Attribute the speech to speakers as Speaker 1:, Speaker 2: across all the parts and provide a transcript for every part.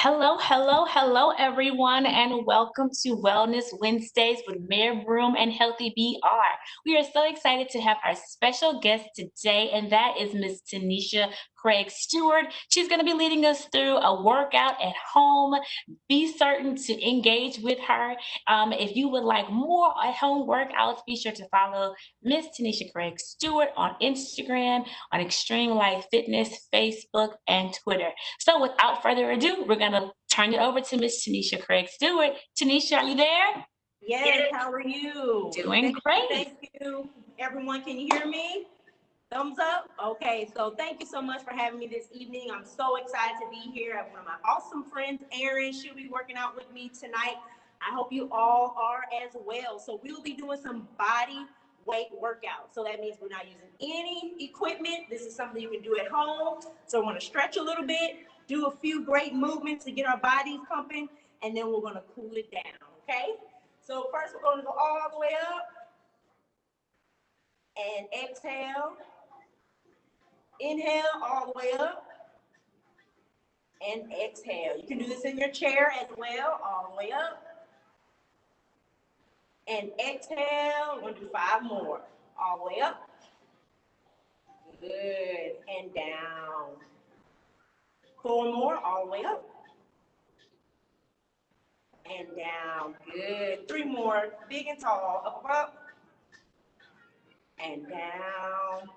Speaker 1: Hello, hello, hello, everyone, and welcome to Wellness Wednesdays with Mayor Broome and Healthy BR. We are so excited to have our special guest today, and that is Miss Tanesha Craig Stewart. She's going to be leading us through a workout at home. Be certain to engage with her. If you would like more at home workouts, be sure to follow Miss Tanesha Craig Stewart on Instagram, on Extreme Life Fitness, Facebook, and Twitter. So without further ado, we're going to turn it over to Miss Tanesha Craig Stewart. Tanesha, are you there?
Speaker 2: Yes, how are you?
Speaker 1: Doing great.
Speaker 2: Thank you. Everyone, can you hear me? Thumbs up? Okay, so thank you so much for having me this evening. I'm so excited to be here. I have one of my awesome friends, Erin. She'll be working out with me tonight. I hope you all are as well. So we will be doing some body weight workout. So that means we're not using any equipment. This is something you can do at home. So we're going to stretch a little bit, do a few great movements to get our bodies pumping, and then we're going to cool it down, okay? So first we're going to go all the way up and exhale. Inhale all the way up and exhale. You can do this in your chair as well, all the way up. And exhale. We're going to do 5 more. All the way up. Good. And down. 4 more, all the way up. And down. Good. 3 more, big and tall. Up, up. And down.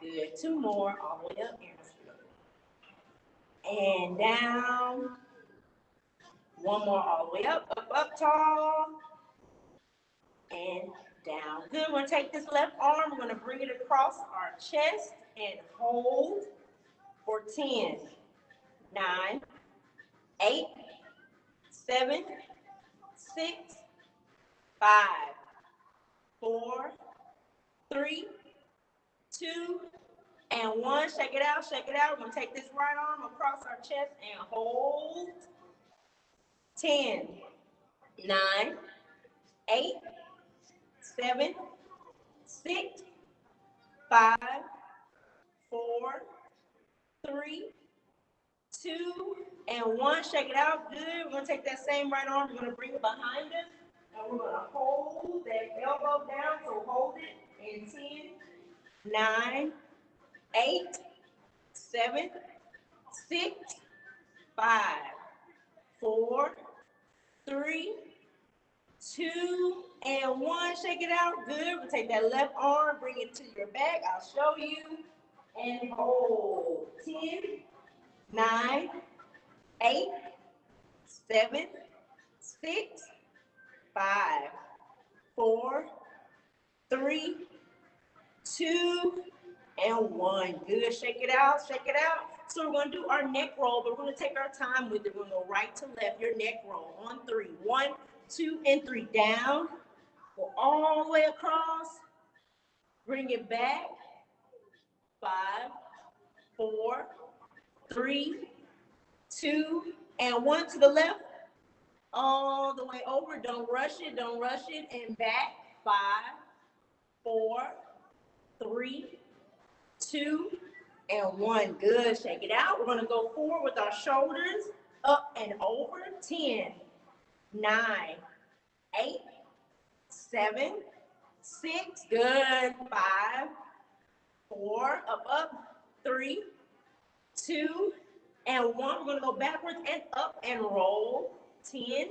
Speaker 2: Good. 2 more, all the way up. And down. 1 more, all the way up. Up, up, tall. And down. Good. We're going to take this left arm. We're going to bring it across our chest and hold for 10, 9, 8, 7, 6, 5, 4, 3, 2, and 1. Shake it out, shake it out. We're going to take this right arm across our chest and hold. 10, 9, 8, 7, 6, 5, 4, 3, 2, and 1. Shake it out. Good. We're going to take that same right arm. We're going to bring it behind us. And we're going to hold that elbow down. So hold it in 10, 9, 8, 7, 6, 5, 4, 3, 2, and 1. Shake it out. Good. We'll take that left arm, bring it to your back. I'll show you. And hold. 10, 9, 8, 7, 6, 5, 4, 3, 2, and 1. Good. Shake it out. Shake it out. So we're going to do our neck roll, but we're going to take our time with it. We're going to go right to left. Your neck roll on 3. 1, 2, and 3. Down. Go all the way across. Bring it back. 5, 4, 3, 2, and 1 to the left. All the way over. Don't rush it. Don't rush it. And back. 5, 4, 3, 2, and 1. Good. Shake it out. We're going to go forward with our shoulders up and over. 10, 9, 8, 7, 6. Good. 5, 4. Up. 3, 2, and 1. We're going to go backwards and up and roll. 10,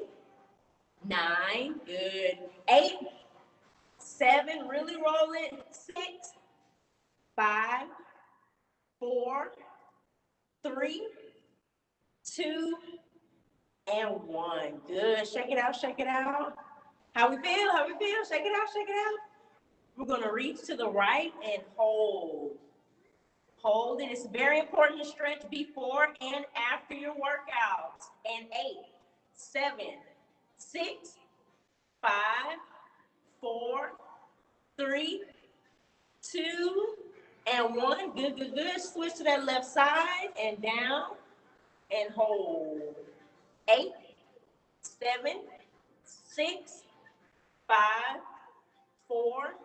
Speaker 2: 9. Good. 8, 7. Really roll it. 6, 5, 4, 3, 2, and 1. Good. Shake it out. Shake it out. How we feel? How we feel? Shake it out. Shake it out. We're going to reach to the right and hold. Hold it. It's very important to stretch before and after your workouts. And 8, 7, 6, 5, 4, 3, 2, and 1. Good, good, good. Switch to that left side and down and hold. 8, 7, 6, 5, 4,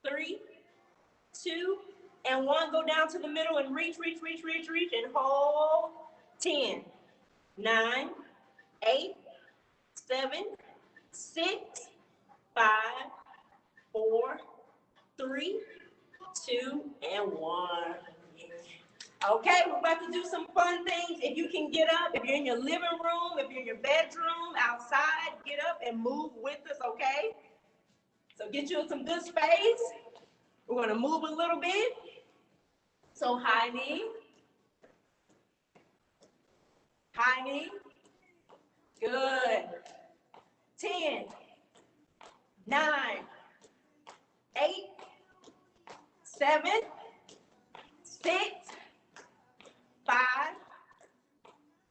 Speaker 2: 3, 2, and 1. Go down to the middle and reach, reach, reach, reach, reach, and hold. 10, 9, 8, 7, 6, 5, 4, 3, 2, and 1. Okay, we're about to do some fun things. If you can get up, if you're in your living room, if you're in your bedroom, outside, get up and move with us, okay? So get you in some good space. We're going to move a little bit. So high knee. High knee. Good. 10, 9, 8, 7, 6, 5,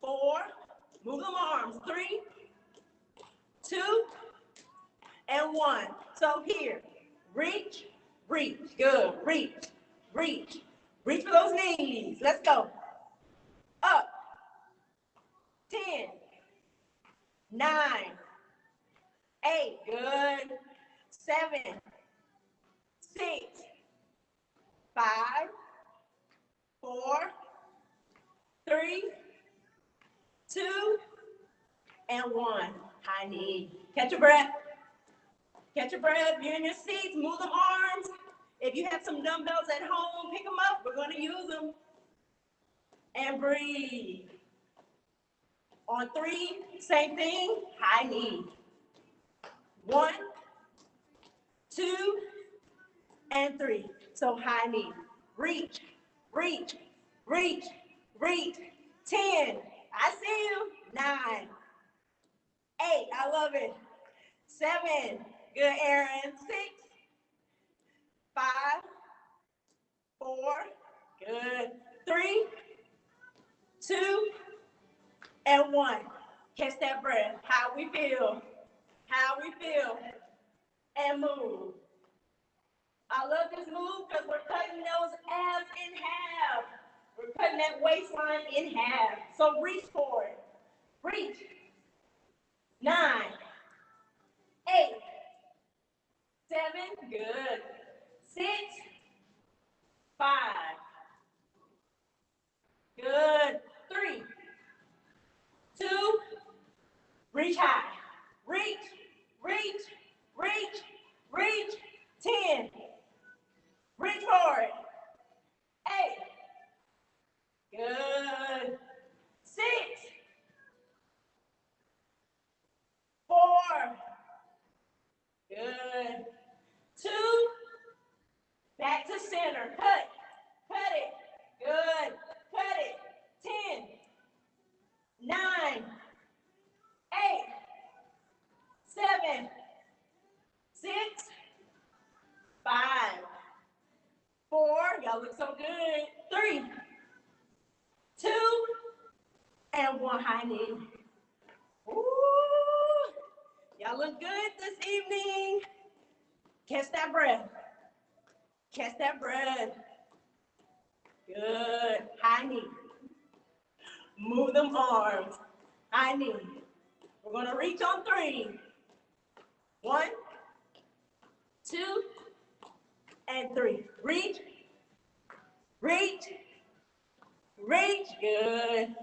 Speaker 2: 4, move them arms, 3, 2, and 1. So here, reach, reach, good, reach, reach, reach for those knees. Let's go. Up, 10, 9, 8, good, 7, 6, 5, 4, 3, 2, and 1. High knee. Catch your breath. Catch your breath. You're in your seats. Move them arms. If you have some dumbbells at home, pick them up. We're going to use them. And breathe. On 3, same thing. High knee. 1, 2, and 3. So high knee. Reach, reach, reach, reach. 10. I see you. 9. 8. I love it. 7. Good, Aaron. 6. 5. 4. Good. 3. 2. And 1. Catch that breath. How we feel. How we feel. And move. I love this move because we're cutting those abs in half. We're cutting that waistline in half. So reach for it. Reach. 9, 8, 7, good. 6, 5, good. 3, 2, reach high. Reach, reach, reach, reach. 10, reach forward. 8, good. 6, 4, good. 2, back to center. Cut. Cut it. Good. Cut it. 10, 9, 8, 7, 6, 5, 4. Y'all look so good. 3, 2, and 1. High knee. Ooh. Y'all look good this evening. Catch that breath. Catch that breath. Good. High knee. Move them arms. High knee. We're going to reach on 3. 1, 2, and 3. Reach. Reach. Reach. Good.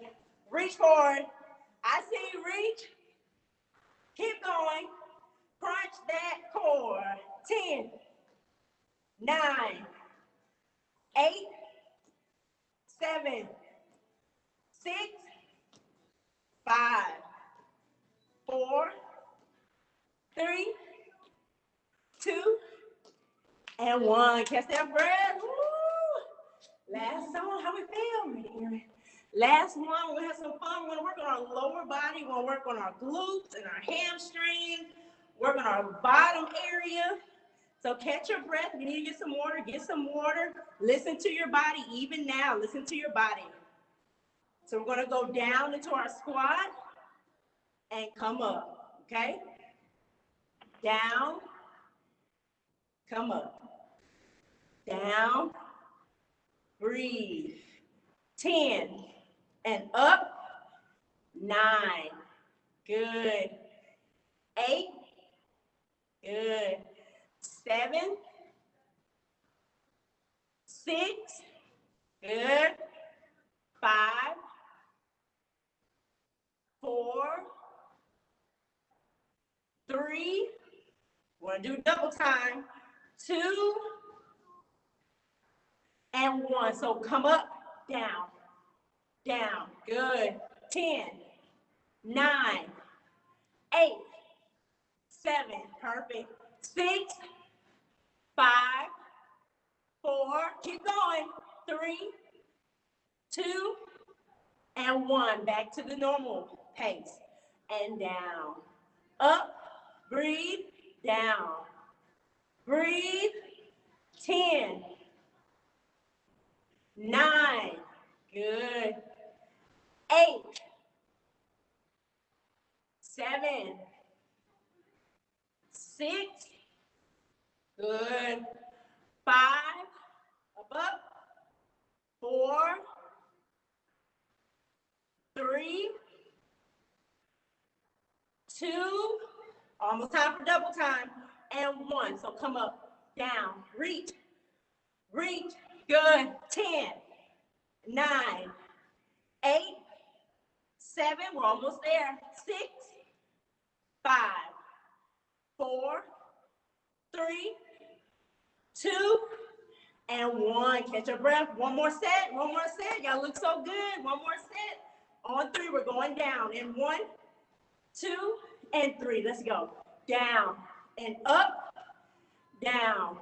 Speaker 2: Reach forward. I see you reach. Keep going. Crunch that core. 10, 9, 8, 7, 6, 5, 4, 3, 2, and 1. Catch that breath. Woo. Last song. How we feel? Last one. We're going to have some fun. We're going to work on our lower body. We're going to work on our glutes and our hamstrings. Work on our bottom area. So catch your breath. If you need to get some water, get some water. Listen to your body. Even now, listen to your body. So we're going to go down into our squat and come up. Okay? Down. Come up. Down. Breathe. 10. And up. 9. Good. 8. Good. 7. 6. Good. 5. 3. We're going to do double time. 2 and 1. So come up, down, down. Good. 10, 9, 8, 7. Perfect. 6, 5, 4. Keep going. 3, 2, and 1. Back to the normal pace. And down. Up. Breathe. Down. Breathe. 10, 9. Good. 8, 7, 6. Good. 5. Up. 4, 3, 2. Almost time for double time. And 1. So come up, down, reach, reach. Good. 10, 9, 8, 7. We're almost there. 6, 5, 4, 3, 2, and 1. Catch your breath. One more set. One more set. Y'all look so good. One more set. On 3, we're going down. And 1, 2, and 3. Let's go. Down and up, down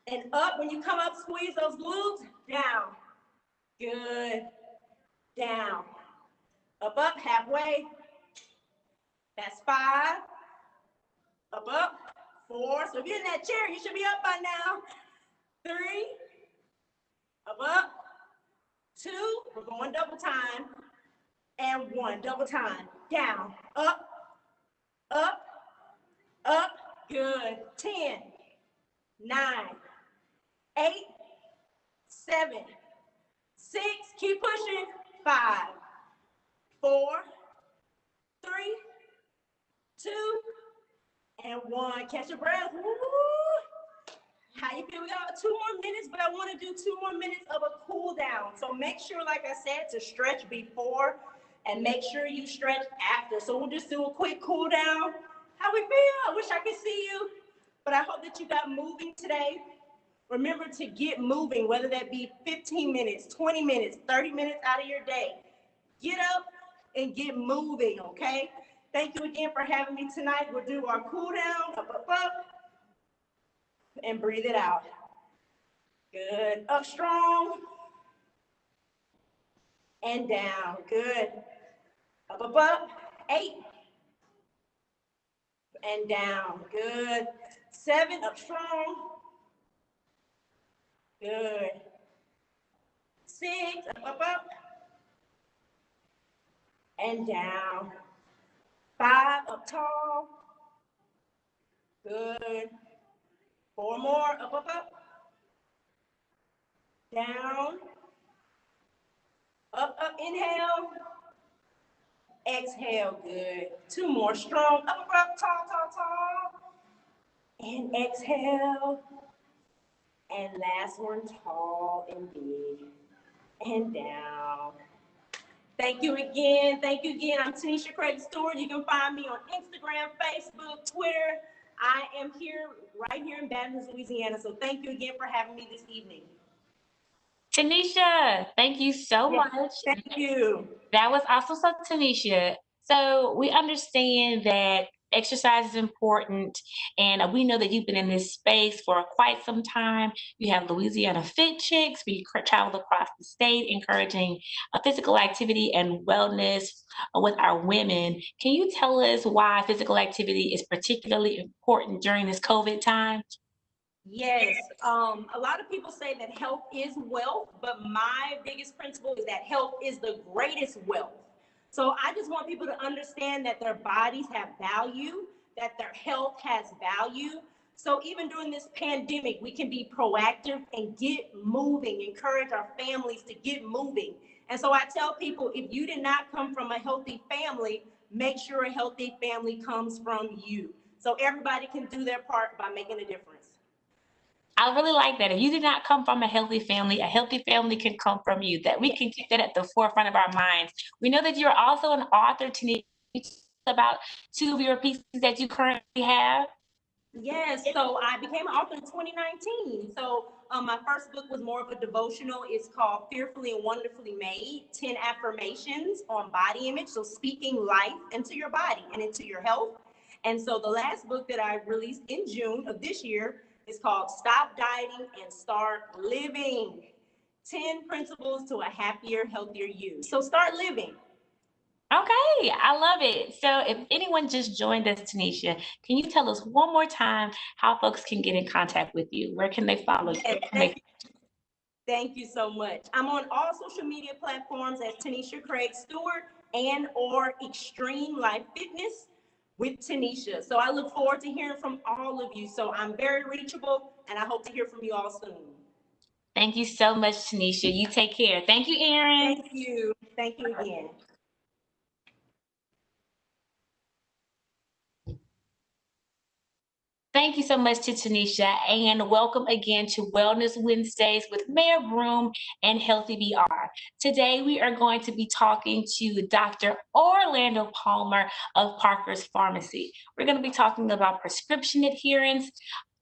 Speaker 2: and up. When you come up, squeeze those glutes. Down. Good. Down. Up, up, halfway. That's 5. Up. 4. So if you're in that chair, you should be up by now. 3. Up. 2. We're going double time. And 1. Double time. Down. Up. Good. 10, 9, 8, 7, 6. Keep pushing. 5, 4, 3, 2, and 1. Catch your breath. Woo. How you feel? We got 2 more minutes, but I want to do 2 more minutes of a cool down. So make sure, like I said, to stretch before and make sure you stretch after. So we'll just do a quick cool down. How we feel? I wish I could see you, but I hope that you got moving today. Remember to get moving, whether that be 15 minutes, 20 minutes, 30 minutes out of your day. Get up and get moving, okay? Thank you again for having me tonight. We'll do our cool down, up, and breathe it out. Good. Up strong and down. Good. Up. 8 and down. Good. 7, up strong. Good. 6, up, and down. 5, up tall. Good. 4 more, up. Down. Up, inhale. Exhale, good. 2 more, strong. Up, tall. And exhale. And last one, tall and big. And down. Thank you again. I'm Tanesha Craig Stewart. You can find me on Instagram, Facebook, Twitter. I am here, right here in Baton Roots, Louisiana. So thank you again for having me this evening.
Speaker 1: Tanesha, thank you so much.
Speaker 2: Thank you.
Speaker 1: That was awesome. So Tanesha, so we understand that exercise is important, and we know that you've been in this space for quite some time. You have Louisiana Fit Chicks. We travel across the state encouraging physical activity and wellness with our women. Can you tell us why physical activity is particularly important during this COVID time?
Speaker 2: Yes, a lot of people say that health is wealth, but my biggest principle is that health is the greatest wealth. So I just want people to understand that their bodies have value, that their health has value. So even during this pandemic, we can be proactive and get moving, encourage our families to get moving. And so I tell people, if you did not come from a healthy family, make sure a healthy family comes from you. So everybody can do their part by making a difference.
Speaker 1: I really like that. If you did not come from a healthy family can come from you. That we can keep that at the forefront of our minds. We know that you're also an author, Tanesha. about 2 of your pieces that you currently have?
Speaker 2: Yes, so I became an author in 2019. So my first book was more of a devotional. It's called Fearfully and Wonderfully Made, 10 affirmations on body image. So speaking life into your body and into your health. And so the last book that I released in June of this year is called Stop Dieting and Start Living, 10 Principles to a Happier, Healthier You. So start living.
Speaker 1: Okay, I love it. So if anyone just joined us, Tanesha, can you tell us one more time how folks can get in contact with you? Where can they follow you?
Speaker 2: Yes, thank you so much. I'm on all social media platforms as Tanesha Craig Stewart and or Extreme Life Fitness with Tanesha. So I look forward to hearing from all of you. So I'm very reachable and I hope to hear from you all soon.
Speaker 1: Thank you so much, Tanesha. You take care. Thank you, Erin.
Speaker 2: Thank you. Thank you again.
Speaker 1: Thank you so much to Tanesha, and welcome again to Wellness Wednesdays with Mayor Broome and Healthy BR. Today we are going to be talking to Dr. Orlando Palmer of Parker's Pharmacy. We're going to be talking about prescription adherence,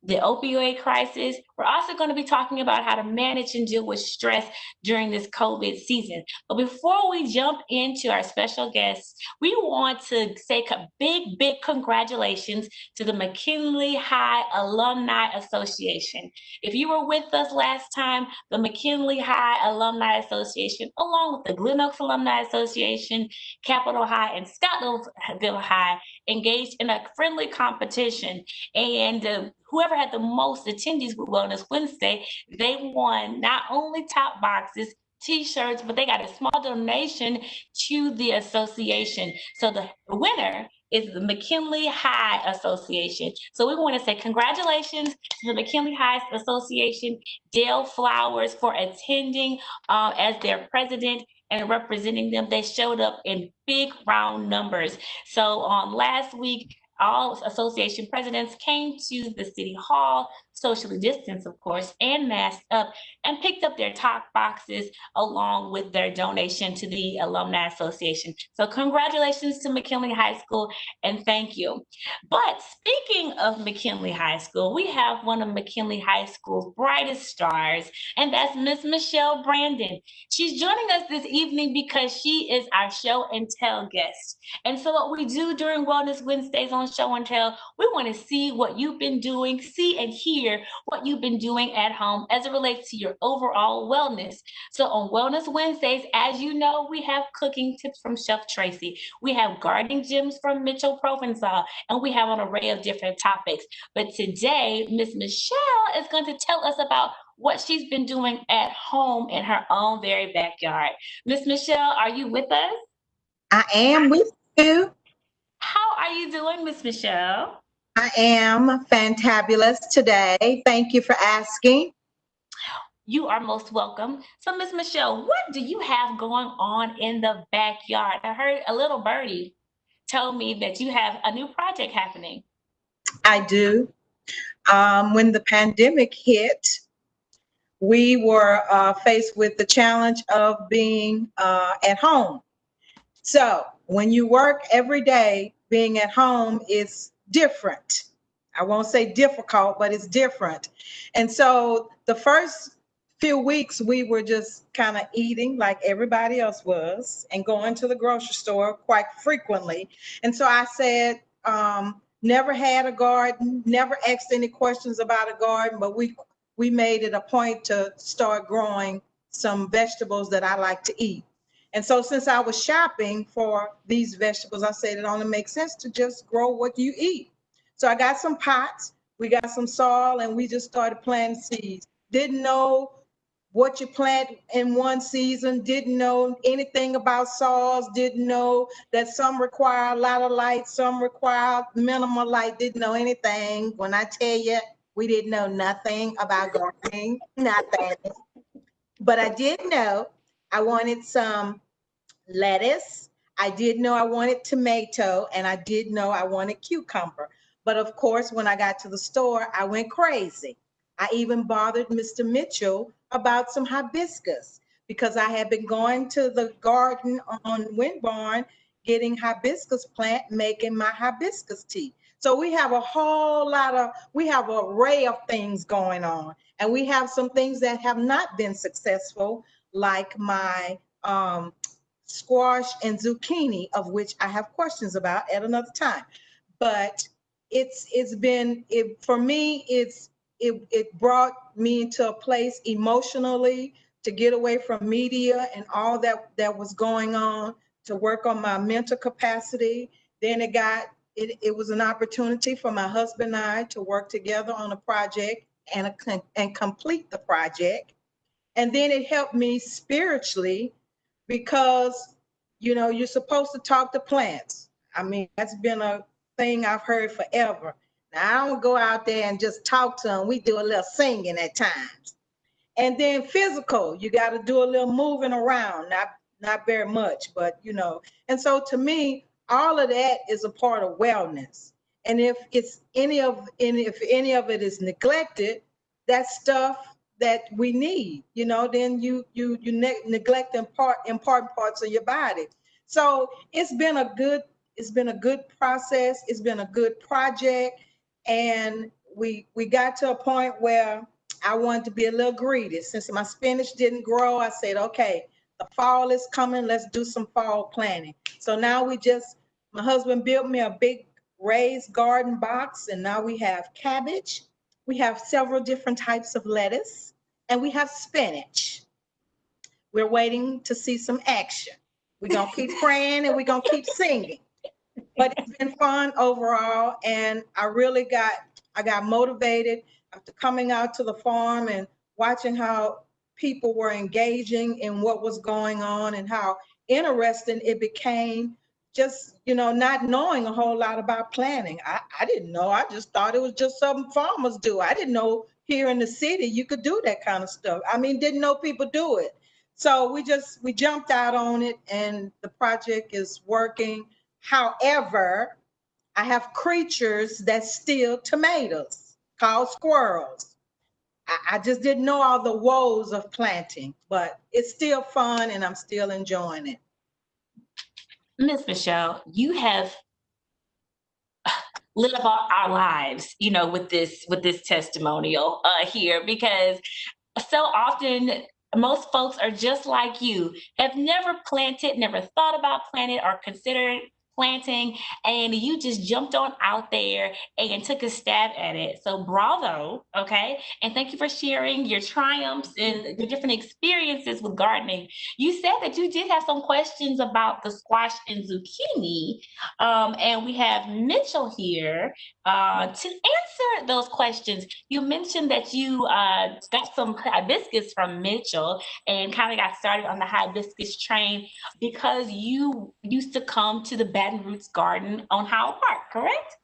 Speaker 1: the opioid crisis. We're also going to be talking about how to manage and deal with stress during this COVID season. But before we jump into our special guests, we want to say a big congratulations to the McKinley High Alumni Association. If you were with us last time, the McKinley High Alumni Association, along with the Glen Oaks Alumni Association, Capitol High, and Scottsville High, engaged in a friendly competition. And whoever had the most attendees with Wellness Wednesday, they won not only top boxes, t-shirts, but they got a small donation to the association. So the winner is the McKinley High Association. So we want to say congratulations to the McKinley High Association, Dale Flowers, for attending as their president and representing them. They showed up in big round numbers. So last week, all association presidents came to the city hall, socially distanced, of course, and masked up, and picked up their top boxes along with their donation to the Alumni Association. So congratulations to McKinley High School, and thank you. But speaking of McKinley High School, we have one of McKinley High School's brightest stars, and that's Miss Michelle Brandon. She's joining us this evening because she is our show and tell guest. And so what we do during Wellness Wednesdays on Show and Tell, we want to see what you've been doing, see and hear what you've been doing at home as it relates to your overall wellness. So on Wellness Wednesdays, as you know, we have cooking tips from Chef Traci. We have gardening gems from Mitchell Provensal, and we have an array of different topics. But today, Miss Michelle is going to tell us about what she's been doing at home in her own very backyard. Miss Michelle, are you with us?
Speaker 3: I am with you.
Speaker 1: How are you doing, Miss Michelle?
Speaker 3: I am fantabulous today. Thank you for asking.
Speaker 1: You are most welcome. So, Miss Michelle, what do you have going on in the backyard? I heard a little birdie told me that you have a new project happening.
Speaker 3: I do. When the pandemic hit, we were faced with the challenge of being at home. So when you work every day, being at home is different. I won't say difficult, but it's different. And so the first few weeks, we were just kind of eating like everybody else was and going to the grocery store quite frequently. And so I said, never had a garden, never asked any questions about a garden, but we made it a point to start growing some vegetables that I like to eat. And so since I was shopping for these vegetables, I said it only makes sense to just grow what you eat. So I got some pots, we got some soil, and we just started planting seeds. Didn't know what you plant in one season, didn't know anything about soils, didn't know that some require a lot of light, some require minimal light, didn't know anything. When I tell you, we didn't know nothing about gardening, nothing. But I did know I wanted some lettuce. I did know I wanted tomato, and I did know I wanted cucumber. But of course, when I got to the store, I went crazy. I even bothered Mr. Mitchell about some hibiscus because I had been going to the garden on Windbarn getting hibiscus plant, making my hibiscus tea. So we have we have an array of things going on. And we have some things that have not been successful, like my squash and zucchini, of which I have questions about at another time. But for me, it brought me into a place emotionally to get away from media and all that was going on, to work on my mental capacity. Then it was an opportunity for my husband and I to work together on a project and complete the project. And then it helped me spiritually, because you're supposed to talk to plants. I mean, that's been a thing I've heard forever. Now, I don't go out there and just talk to them. We do a little singing at times. And then physical, you got to do a little moving around, not very much, but And so to me, all of that is a part of wellness. And if any of it is neglected, that's stuff that we need, then you neglect important parts of your body. So it's been a good process. It's been a good project. And we got to a point where I wanted to be a little greedy. Since my spinach didn't grow, I said, okay, the fall is coming. Let's do some fall planting. So now my husband built me a big raised garden box, and now we have cabbage. We have several different types of lettuce, and we have spinach. We're waiting to see some action. We're going to keep praying and we're going to keep singing. But it's been fun overall, and I got motivated after coming out to the farm and watching how people were engaging in what was going on and how interesting it became, just not knowing a whole lot about planting. I didn't know. I just thought it was just something farmers do. I didn't know here in the city you could do that kind of stuff. I mean, didn't know people do it. So we jumped out on it, and the project is working. However, I have creatures that steal tomatoes called squirrels. I just didn't know all the woes of planting, but it's still fun and I'm still enjoying it.
Speaker 1: Miss Michelle, you have lit up our lives, with this testimonial here, because so often most folks are just like you, have never planted, never thought about planting or considered planting, and you just jumped on out there and took a stab at it. So bravo, okay? And thank you for sharing your triumphs and your different experiences with gardening. You said that you did have some questions about the squash and zucchini, and we have Mitchell here to answer those questions. You mentioned that you got some hibiscus from Mitchell and kind of got started on the hibiscus train because you used to come to the Baton Roots Garden on Howell Park, correct?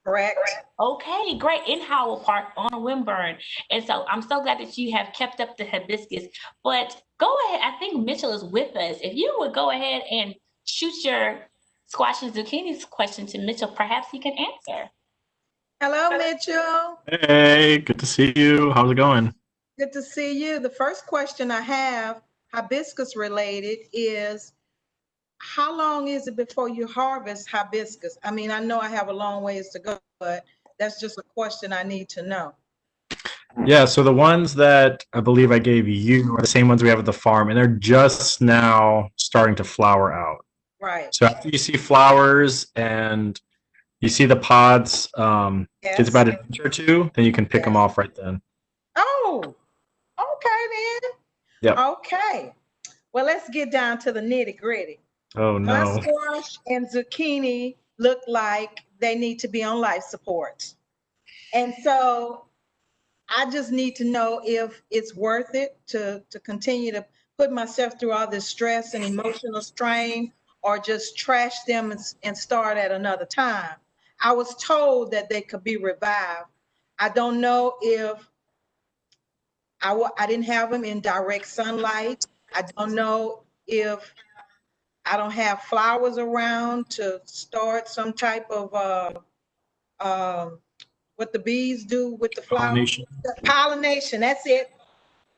Speaker 3: Correct.
Speaker 1: Okay, great. In Howell Park on Wimburn. And so I'm so glad that you have kept up the hibiscus. But go ahead. I think Mitchell is with us. If you would go ahead and shoot your squash and zucchini question to Mitchell, perhaps he can answer.
Speaker 3: Hello, Mitchell.
Speaker 4: Hey, good to see you. How's it going?
Speaker 3: Good to see you. The first question I have, hibiscus related, is how long is it before you harvest hibiscus? I mean, I know I have a long ways to go, but that's just a question I need to know.
Speaker 4: Yeah, so the ones that I believe I gave you are the same ones we have at the farm, and they're just now starting to flower out.
Speaker 3: Right.
Speaker 4: So after you see flowers and you see the pods,
Speaker 3: Yes.
Speaker 4: it's about an inch or two, then you can pick them off right then.
Speaker 3: Oh, okay then.
Speaker 4: Yep.
Speaker 3: Okay. Well, let's get down to the nitty gritty.
Speaker 4: Oh,
Speaker 3: My
Speaker 4: no.
Speaker 3: squash and zucchini look like they need to be on life support. And so I just need to know if it's worth it to continue to put myself through all this stress and emotional strain, or just trash them and start at another time. I was told that they could be revived. I don't know if I didn't have them in direct sunlight. I don't know if I don't have flowers around to start some type of what the bees do with the flowers.
Speaker 4: Pollination.
Speaker 3: Pollination, that's it.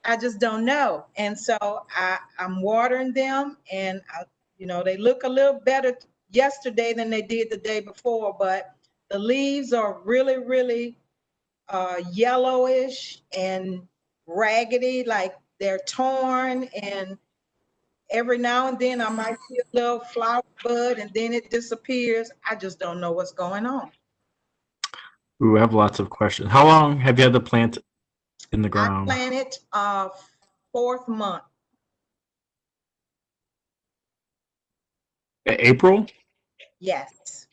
Speaker 3: I just don't know. And so I'm watering them, and they look a little better yesterday than they did the day before, but the leaves are really, really yellowish and raggedy, like they're torn, and every now and then I might see a little flower bud and then it disappears. I just don't know what's going on.
Speaker 4: Ooh, I have lots of questions. How long have you had the plant in the
Speaker 3: I
Speaker 4: ground?
Speaker 3: planted fourth month.
Speaker 4: April?
Speaker 3: Yes.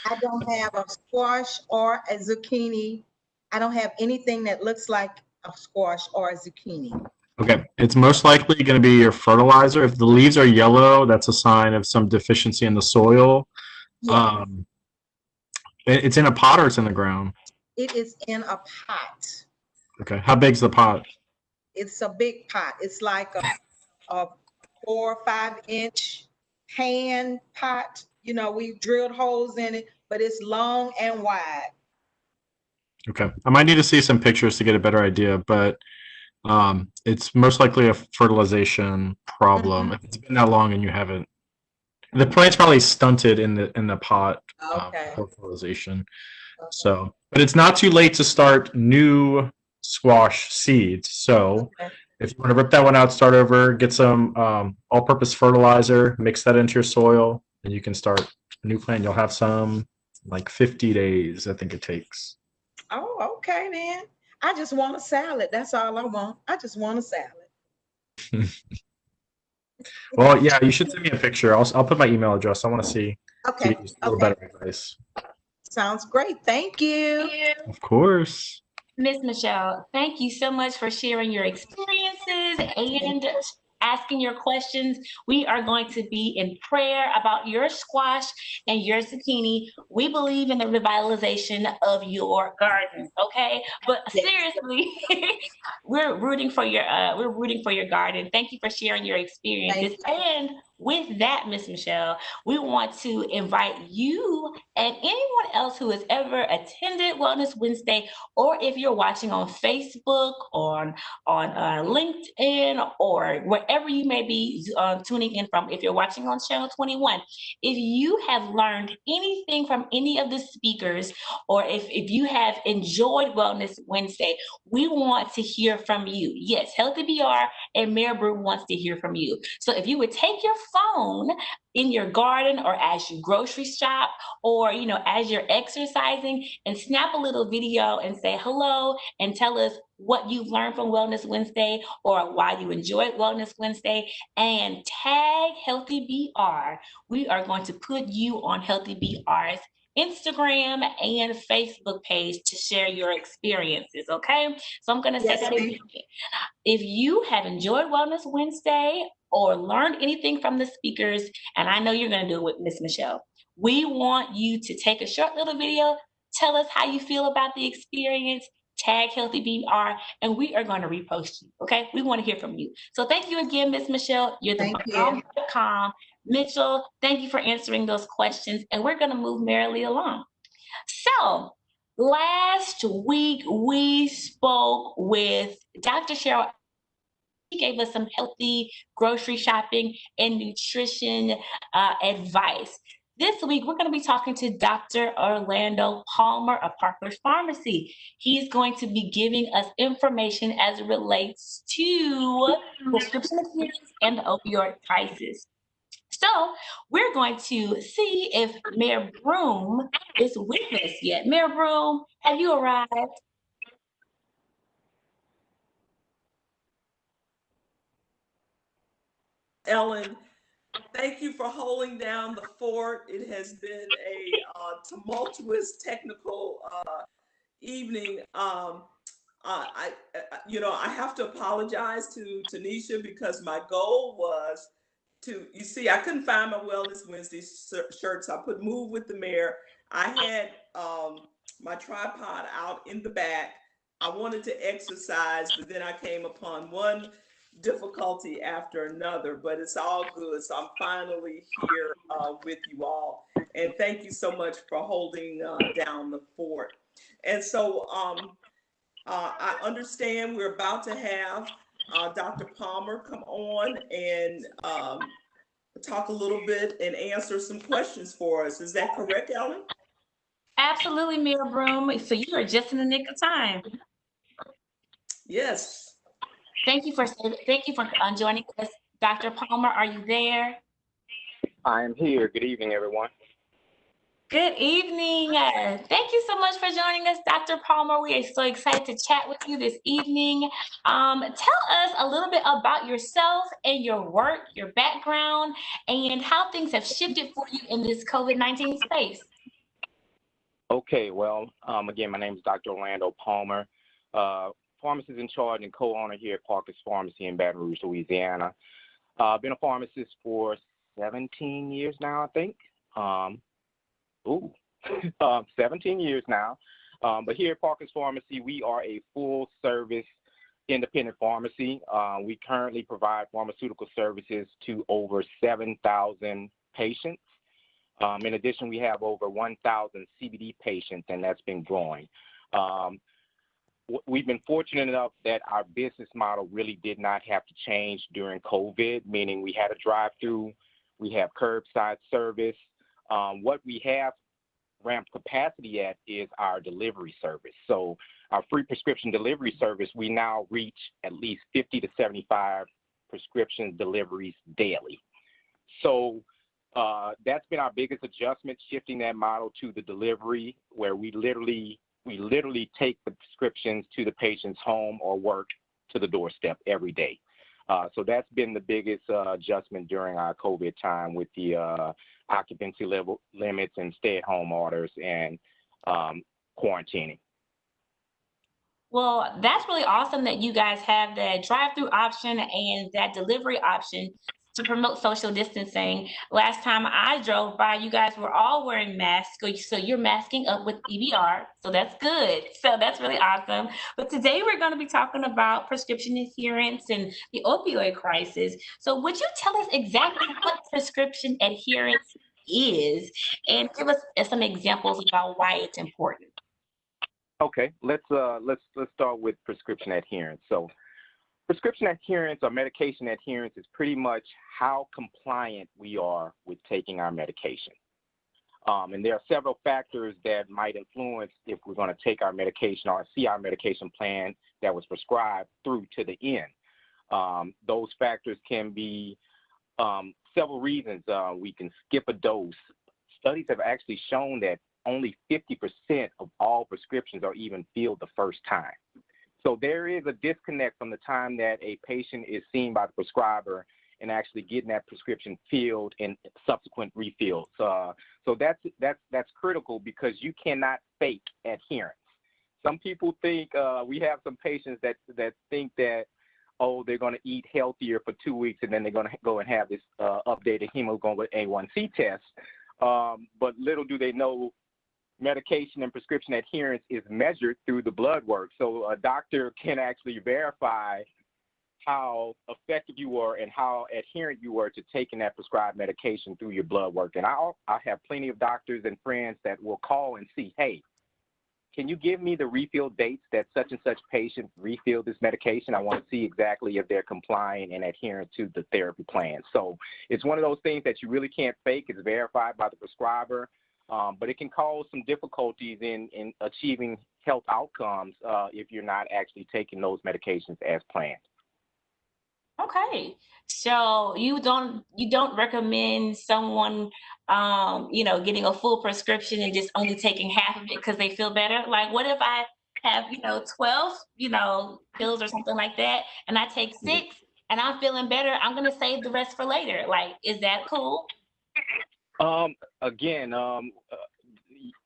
Speaker 3: I don't have a squash or a zucchini. I don't have anything that looks like a squash or a zucchini.
Speaker 4: Okay, it's most likely going to be your fertilizer. If the leaves are yellow, that's a sign of some deficiency in the soil.
Speaker 3: Yes,
Speaker 4: It's in a pot or it's in the ground?
Speaker 3: it is in a pot.
Speaker 4: Okay, how big's the pot?
Speaker 3: It's a big pot. It's like a 4 or 5 inch pan pot. You know, we drilled holes in it, but it's long and wide.
Speaker 4: Okay, I might need to see some pictures to get a better idea, but it's most likely a fertilization problem. If it's been that long and you haven't, the plant's probably stunted in the pot
Speaker 3: Okay.
Speaker 4: for fertilization. So, but it's not too late to start new squash seeds. So,
Speaker 3: Okay.
Speaker 4: if you want to rip that one out, start over, get some all-purpose fertilizer, mix that into your soil, and you can start a new plant. You'll have some like 50 days, I think it takes.
Speaker 3: Oh, okay then. I just want a salad. That's all I want. I just want a salad.
Speaker 4: Well, yeah, you should send me a picture. I'll put my email address. I want to see
Speaker 3: Okay.
Speaker 4: give you a little
Speaker 3: Okay.
Speaker 4: better advice.
Speaker 3: Sounds great. Thank you.
Speaker 4: Of course.
Speaker 1: Miss Michelle, thank you so much for sharing your experiences and asking your questions. We are going to be in prayer about your squash and your zucchini. We believe in the revitalization of your garden, okay? But
Speaker 3: Yes.
Speaker 1: seriously, we're rooting for your garden. Thank you for sharing your experiences.
Speaker 3: Thank
Speaker 1: And with that, Miss Michelle, we want to invite you and anyone else who has ever attended Wellness Wednesday, or if you're watching on Facebook, on LinkedIn, or wherever you may be tuning in from, if you're watching on Channel 21, if you have learned anything from any of the speakers, or if you have enjoyed Wellness Wednesday, we want to hear from you. Yes, Healthy BR and Mayor Broome wants to hear from you. So if you would take your phone in your garden, or as you grocery shop, or as you're exercising, and snap a little video and say hello and tell us what you've learned from Wellness Wednesday or why you enjoyed Wellness Wednesday, and tag Healthy BR. We are going to put you on Healthy BR's Instagram and Facebook page to share your experiences, okay? So I'm going to say
Speaker 3: Yes,
Speaker 1: that
Speaker 3: ma'am.
Speaker 1: again. If you have enjoyed Wellness Wednesday or learned anything from the speakers, and I know you're going to do it with Miss Michelle, we want you to take a short little video, tell us how you feel about the experience, tag Healthy BR, and we are going to repost you, okay? We want to hear from you. So thank you again, Miss Michelle. You're the
Speaker 3: Thank you.
Speaker 1: bomb.com. Mitchell, thank you for answering those questions, and we're going to move merrily along. So, last week we spoke with Dr. Sharon. She gave us some healthy grocery shopping and nutrition advice. This week, we're going to be talking to Dr. Orlando Palmer of Parker's Pharmacy. He's going to be giving us information as it relates to prescription adherence and the opioid crisis. So we're going to see if Mayor Broome is with us yet. Mayor Broome, have you arrived?
Speaker 2: Ellen, thank you for holding down the fort. It has been a tumultuous technical evening. I have to apologize to Tanesha because my goal was you see, I couldn't find my Wellness Wednesday shirt, so I put Move with the Mayor. I had my tripod out in the back. I wanted to exercise, but then I came upon one difficulty after another, but it's all good. So I'm finally here with you all. And thank you so much for holding down the fort. And so I understand we're about to have Dr. Palmer come on and talk a little bit and answer some questions for us. Is that correct, Ellen?
Speaker 1: Absolutely, Mayor Broome. So you are just in the nick of time.
Speaker 2: Yes.
Speaker 1: Thank you for joining us, Dr. Palmer. Are you there?
Speaker 5: I am here. Good evening, everyone.
Speaker 1: Good evening. Thank you so much for joining us, Dr. Palmer. We are so excited to chat with you this evening. Tell us a little bit about yourself and your work, your background, and how things have shifted for you in this COVID-19 space.
Speaker 5: Okay, well, again, my name is Dr. Orlando Palmer, pharmacist in charge and co-owner here at Parker's Pharmacy in Baton Rouge, Louisiana. I've been a pharmacist for 17 years now, I think. 17 years now. But here at Parker's Pharmacy, we are a full-service independent pharmacy. We currently provide pharmaceutical services to over 7,000 patients. In addition, we have over 1,000 CBD patients, and that's been growing. We've been fortunate enough that our business model really did not have to change during COVID, meaning we had a drive-through, we have curbside service. What we have ramped capacity at is our delivery service. So our free prescription delivery service, we now reach at least 50 to 75 prescription deliveries daily. So that's been our biggest adjustment, shifting that model to the delivery, where we literally take the prescriptions to the patient's home or work to the doorstep every day. So that's been the biggest adjustment during our COVID time, with the occupancy level limits and stay-at-home orders and quarantining.
Speaker 1: Well, that's really awesome that you guys have that drive-through option and that delivery option to promote social distancing. Last time I drove by, you guys were all wearing masks, so you're masking up with EBR, so that's good. So that's really awesome. But today we're going to be talking about prescription adherence and the opioid crisis. So would you tell us exactly what prescription adherence is, and give us some examples about why it's important?
Speaker 5: Okay, let's start with prescription adherence. So prescription adherence or medication adherence is pretty much how compliant we are with taking our medication. And there are several factors that might influence if we're going to take our medication or see our medication plan that was prescribed through to the end. Those factors can be several reasons. We can skip a dose. Studies have actually shown that only 50% of all prescriptions are even filled the first time. So there is a disconnect from the time that a patient is seen by the prescriber and actually getting that prescription filled and subsequent refills. So that's critical, because you cannot fake adherence. Some people think, we have some patients that think that, oh, they're going to eat healthier for 2 weeks and then they're going to go and have this updated hemoglobin A1C test. But little do they know, medication and prescription adherence is measured through the blood work. So a doctor can actually verify how effective you were and how adherent you were to taking that prescribed medication through your blood work. And I have plenty of doctors and friends that will call and see, hey, can you give me the refill dates that such and such patient refilled this medication? I want to see exactly if they're compliant and adherent to the therapy plan. So it's one of those things that you really can't fake. It's verified by the prescriber. But it can cause some difficulties in achieving health outcomes if you're not actually taking those medications as planned.
Speaker 1: Okay, so you don't recommend someone getting a full prescription and just only taking half of it because they feel better? Like, what if I have 12 pills or something like that, and I take 6 and I'm feeling better? I'm gonna save the rest for later. Like, is that cool?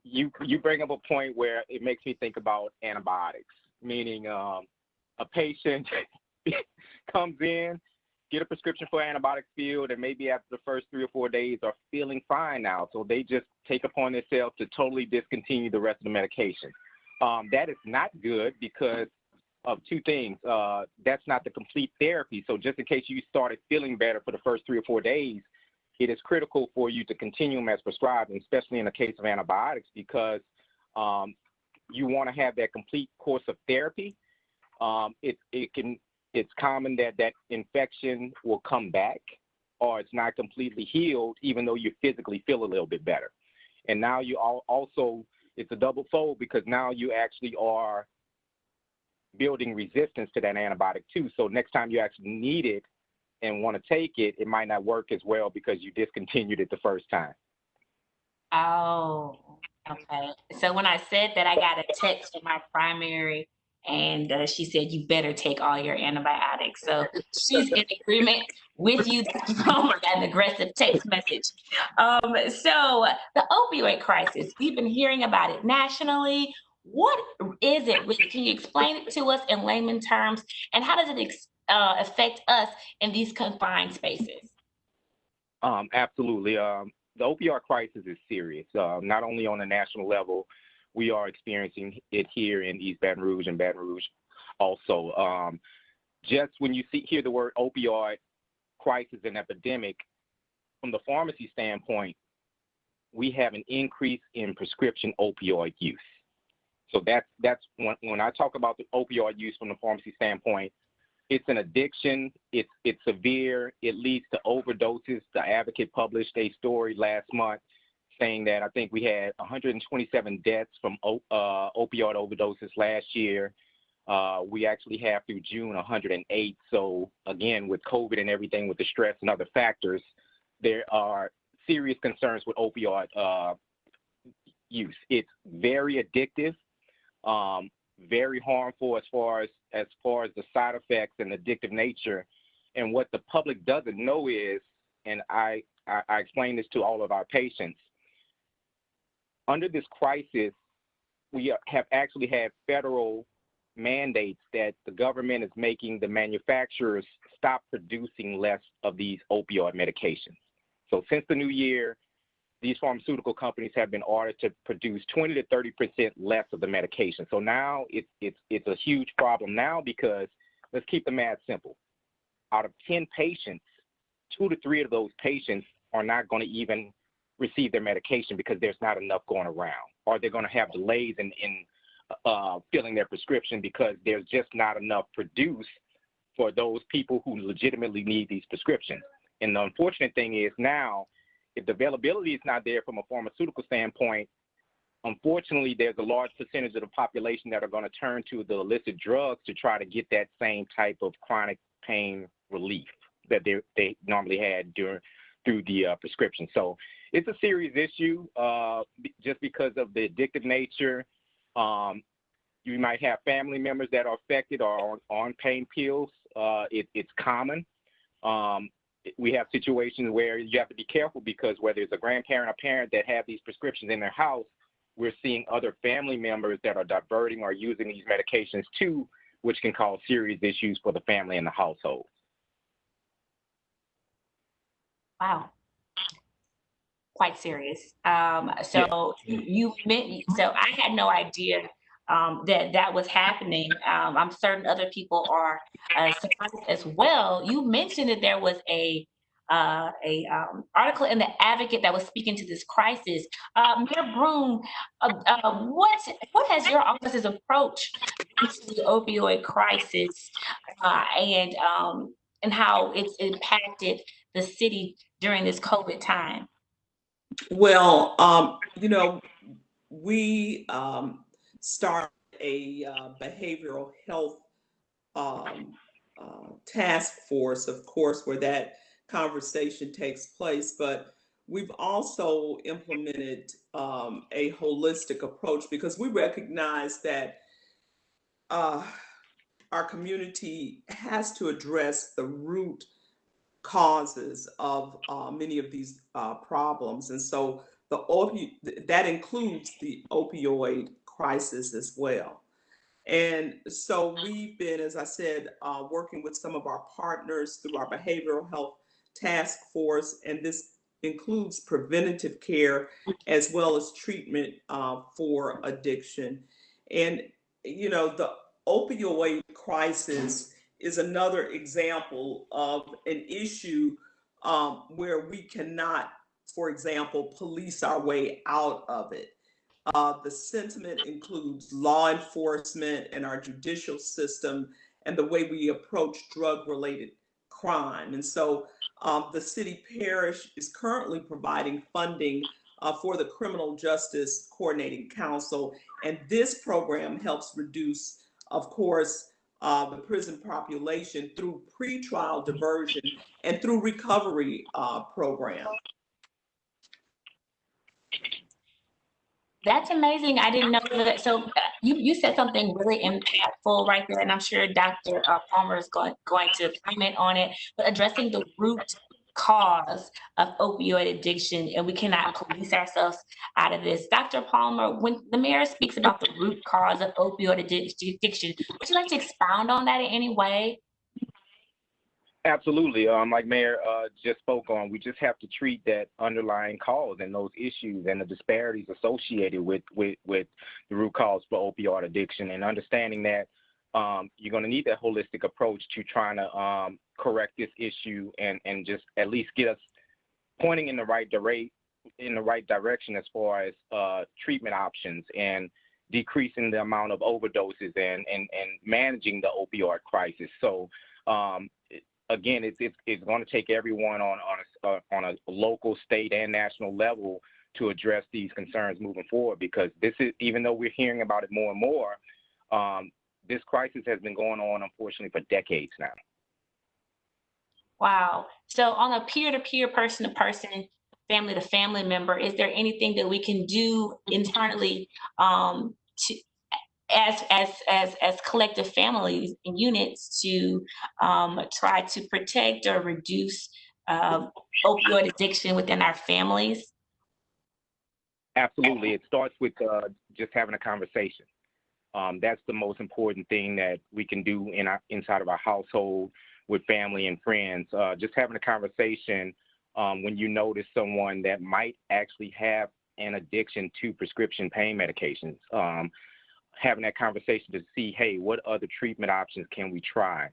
Speaker 5: You bring up a point where it makes me think about antibiotics, meaning a patient comes in, get a prescription for antibiotics filled, and maybe after the first 3 or 4 days are feeling fine now. So they just take upon themselves to totally discontinue the rest of the medication. That is not good because of 2 things. That's not the complete therapy. So just in case you started feeling better for the first 3 or 4 days, it is critical for you to continue them as prescribed, and especially in the case of antibiotics, because you want to have that complete course of therapy. It's common that infection will come back or it's not completely healed, even though you physically feel a little bit better. And now you also, it's a double fold because now you actually are building resistance to that antibiotic too. So next time you actually need it and want to take it, it might not work as well because you discontinued it the first time.
Speaker 1: Oh, okay. So when I said that, I got a text from my primary, and she said, "You better take all your antibiotics." So she's in agreement with you. Oh, I got an aggressive text message. So the opioid crisis, we've been hearing about it nationally. What is it? Can you explain it to us in layman terms? And how does it affect us in these confined spaces?
Speaker 5: Absolutely. The opioid crisis is serious, not only on a national level. We are experiencing it here in East Baton Rouge and Baton Rouge also. Just when you hear the word opioid crisis and epidemic, from the pharmacy standpoint, we have an increase in prescription opioid use. So that's when I talk about the opioid use from the pharmacy standpoint, it's an addiction, it's severe, it leads to overdoses. The Advocate published a story last month saying that I think we had 127 deaths from opioid overdoses last year. We actually have through June 108. So again, with COVID and everything, with the stress and other factors, there are serious concerns with opioid use. It's very addictive, very harmful as far as the side effects and addictive nature. And what the public doesn't know is, and I explain this to all of our patients, under this crisis, we have actually had federal mandates that the government is making the manufacturers stop producing less of these opioid medications. So since the new year, these pharmaceutical companies have been ordered to produce 20 to 30% less of the medication. So now it's a huge problem now because let's keep the math simple. Out of 10 patients, 2 to 3 of those patients are not going to even receive their medication because there's not enough going around, or they're going to have delays in filling their prescription because there's just not enough produced for those people who legitimately need these prescriptions. And the unfortunate thing is now, if the availability is not there from a pharmaceutical standpoint, unfortunately, there's a large percentage of the population that are going to turn to the illicit drugs to try to get that same type of chronic pain relief that they normally had through the prescription. So it's a serious issue just because of the addictive nature. You might have family members that are affected or on pain pills. It's common. We have situations where you have to be careful because whether it's a grandparent or parent that have these prescriptions in their house, we're seeing other family members that are diverting or using these medications too, which can cause serious issues for the family and the household.
Speaker 1: Wow. Quite serious. So so I had no idea that was happening. I'm certain other people are surprised as well. You mentioned that there was a article in the Advocate that was speaking to this crisis. Mayor Broome, what has your office's approach to the opioid crisis and how it's impacted the city during this COVID time?
Speaker 6: Well, we started a behavioral health task force, of course, where that conversation takes place, but we've also implemented a holistic approach because we recognize that our community has to address the root causes of many of these problems. And so that includes the opioid crisis as well. And so we've been, as I said, working with some of our partners through our behavioral health task force, and this includes preventative care as well as treatment for addiction. And, the opioid crisis is another example of an issue where we cannot, for example, police our way out of it. The sentiment includes law enforcement and our judicial system and the way we approach drug-related crime. And so the city parish is currently providing funding for the Criminal Justice Coordinating Council. And this program helps reduce, of course, the prison population through pretrial diversion and through recovery programs.
Speaker 1: That's amazing. I didn't know that. So you said something really impactful right there, and I'm sure Dr. Palmer is going to comment on it. But addressing the root cause of opioid addiction, and we cannot police ourselves out of this. Dr. Palmer, when the mayor speaks about the root cause of opioid addiction, would you like to expound on that in any way?
Speaker 5: Absolutely. Like Mayor just spoke on, we just have to treat that underlying cause and those issues and the disparities associated with the root cause for opioid addiction, and understanding that you're going to need that holistic approach to trying to correct this issue and just at least get us pointing in the right direction as far as treatment options and decreasing the amount of overdoses and managing the opioid crisis. So again, it's going to take everyone on a local, state, and national level to address these concerns moving forward, because this is, even though we're hearing about it more and more, this crisis has been going on, unfortunately, for decades now.
Speaker 1: Wow. So on a peer-to-peer, person-to-person, family-to-family member, is there anything that we can do internally to as collective families and units to try to protect or reduce opioid addiction within our families?
Speaker 5: Absolutely. It starts with just having a conversation. That's the most important thing that we can do inside of our household with family and friends. Just having a conversation when you notice someone that might actually have an addiction to prescription pain medications. Having that conversation to see, hey, what other treatment options can we try?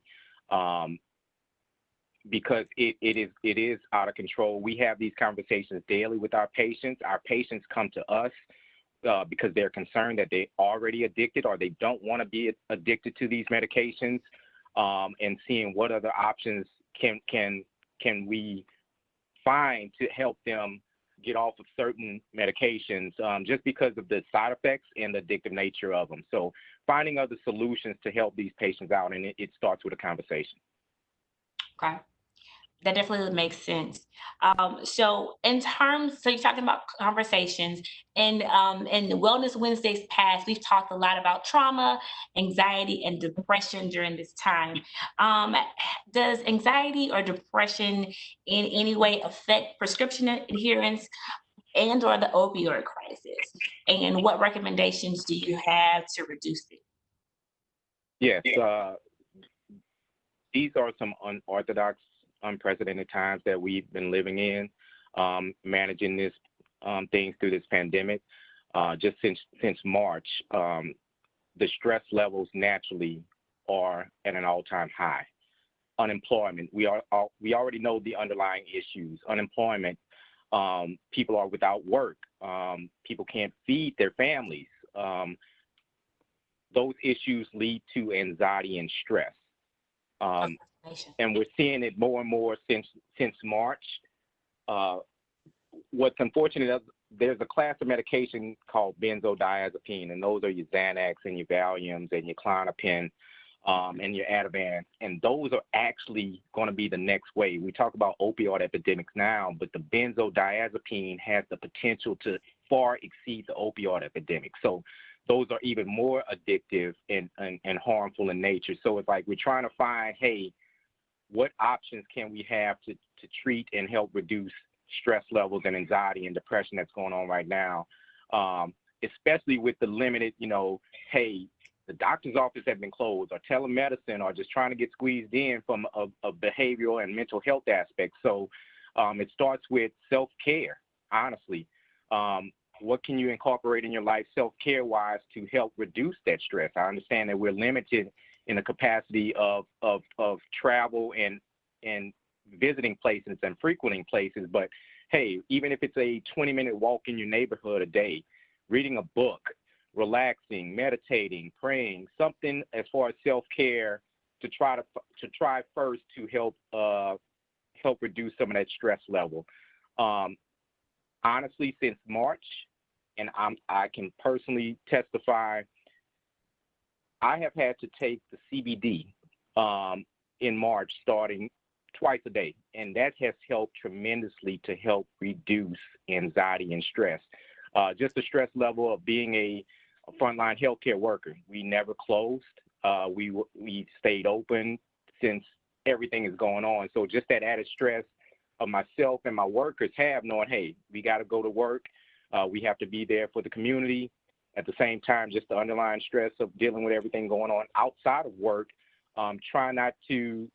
Speaker 5: Because it is out of control. We have these conversations daily with our patients. Our patients come to us because they're concerned that they're already addicted or they don't want to be addicted to these medications, and seeing what other options can we find to help them get off of certain medications, just because of the side effects and the addictive nature of them. So finding other solutions to help these patients out, and it starts with a conversation.
Speaker 1: Okay. That definitely makes sense. So you're talking about conversations, and in the Wellness Wednesdays past, we've talked a lot about trauma, anxiety, and depression during this time. Does anxiety or depression in any way affect prescription adherence and or the opioid crisis? And what recommendations do you have to reduce it?
Speaker 5: Yes, these are some unorthodox, unprecedented times that we've been living in, managing this things through this pandemic. Just since March, the stress levels naturally are at an all-time high. Unemployment, we already know the underlying issues. Unemployment, people are without work. People can't feed their families. Those issues lead to anxiety and stress. And we're seeing it more and more since March. What's unfortunate, there's a class of medication called benzodiazepine, and those are your Xanax and your Valiums and your Klonopin and your Ativan, and those are actually going to be the next wave. We talk about opioid epidemics now, but the benzodiazepine has the potential to far exceed the opioid epidemic. So those are even more addictive and harmful in nature. So it's like we're trying to find, hey, what options can we have to treat and help reduce stress levels and anxiety and depression that's going on right now, especially with the limited, hey, the doctor's office has been closed, or telemedicine, or just trying to get squeezed in from a behavioral and mental health aspect. So it starts with self-care, honestly. What can you incorporate in your life self-care wise to help reduce that stress? I understand that we're limited in the capacity of travel and visiting places and frequenting places, but hey, even if it's a 20-minute walk in your neighborhood a day, reading a book, relaxing, meditating, praying, something as far as self-care to try first to help help reduce some of that stress level. Honestly, since March, and I can personally testify, I have had to take the CBD in March, starting twice a day, and that has helped tremendously to help reduce anxiety and stress. Just the stress level of being a frontline healthcare worker. We never closed. We stayed open since everything is going on. So just that added stress of myself and my workers have knowing, hey, we got to go to work. We have to be there for the community. At the same time, just the underlying stress of dealing with everything going on outside of work, trying to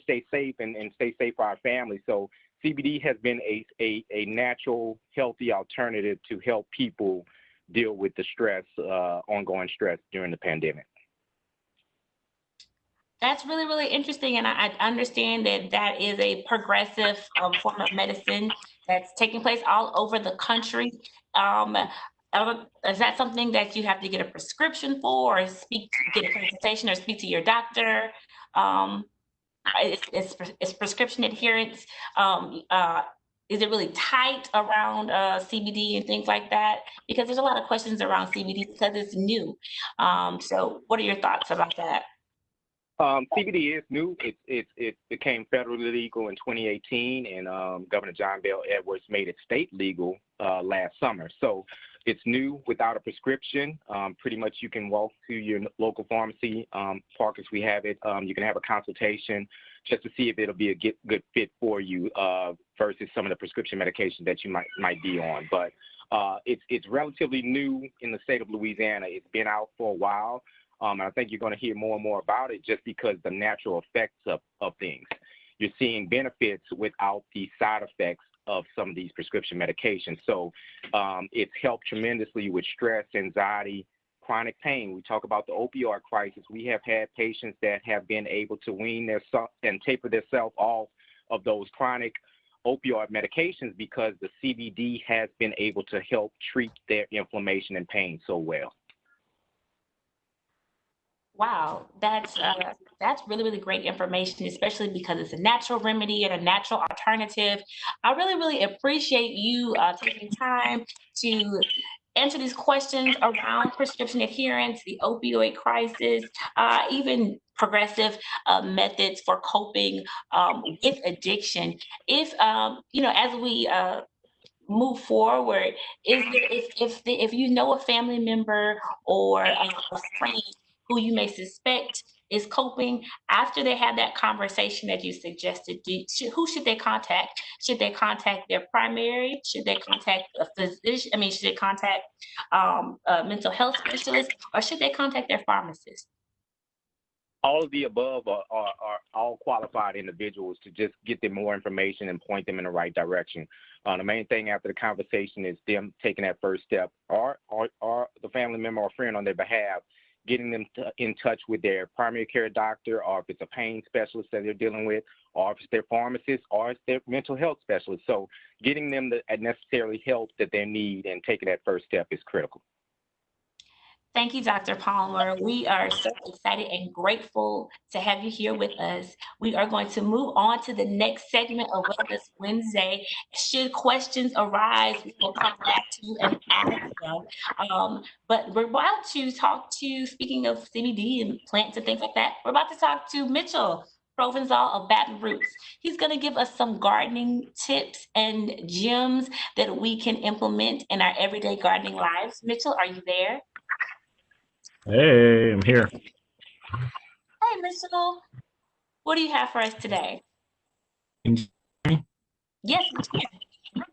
Speaker 5: stay safe and stay safe for our family. So CBD has been a natural, healthy alternative to help people deal with the stress, ongoing stress during the pandemic.
Speaker 1: That's really, really interesting. And I understand that that is a progressive form of medicine that's taking place all over the country. Um, is that something that you have to get a prescription for, or get a consultation, or speak to your doctor? Um, is prescription adherence, is it really tight around CBD and things like that? Because there's a lot of questions around CBD because it's new. So what are your thoughts about that?
Speaker 5: CBD is new. It became federally legal in 2018, and Governor John Bel Edwards made it state legal last summer. So it's new without a prescription. Pretty much you can walk to your local pharmacy, Parkers, we have it. You can have a consultation just to see if it'll be a good fit for you versus some of the prescription medication that you might be on. But it's relatively new in the state of Louisiana. It's been out for a while. And I think you're going to hear more and more about it just because the natural effects of things. You're seeing benefits without the side effects of some of these prescription medications. So it's helped tremendously with stress, anxiety, chronic pain. We talk about the opioid crisis. We have had patients that have been able to wean themselves and taper themselves off of those chronic opioid medications because the CBD has been able to help treat their inflammation and pain so well.
Speaker 1: Wow, that's really, really great information, especially because it's a natural remedy and a natural alternative. I really, really appreciate you taking time to answer these questions around prescription adherence, the opioid crisis, even progressive methods for coping with addiction. If as we move forward, if you know a family member or a friend who you may suspect is coping, after they have that conversation that you suggested, who should they contact? Should they contact their primary? Should they contact a physician? Should they contact a mental health specialist, or should they contact their pharmacist?
Speaker 5: All of the above are all qualified individuals to just get them more information and point them in the right direction. The main thing after the conversation is them taking that first step, or the family member or friend on their behalf, getting them in touch with their primary care doctor, or if it's a pain specialist that they're dealing with, or if it's their pharmacist, or it's their mental health specialist. So getting them the necessary help that they need and taking that first step is critical.
Speaker 1: Thank you, Dr. Palmer. We are so excited and grateful to have you here with us. We are going to move on to the next segment of Wellness Wednesday. Should questions arise, we will come back to you and ask them. But we're about to speaking of CBD and plants and things like that, we're about to talk to Mitchell Provensal of Baton Roots. He's going to give us some gardening tips and gems that we can implement in our everyday gardening lives. Mitchell, are you there?
Speaker 4: Hey, I'm here.
Speaker 1: Hey, Mitchell. What do you have for us today?
Speaker 4: Can you hear me?
Speaker 1: Yes, we can.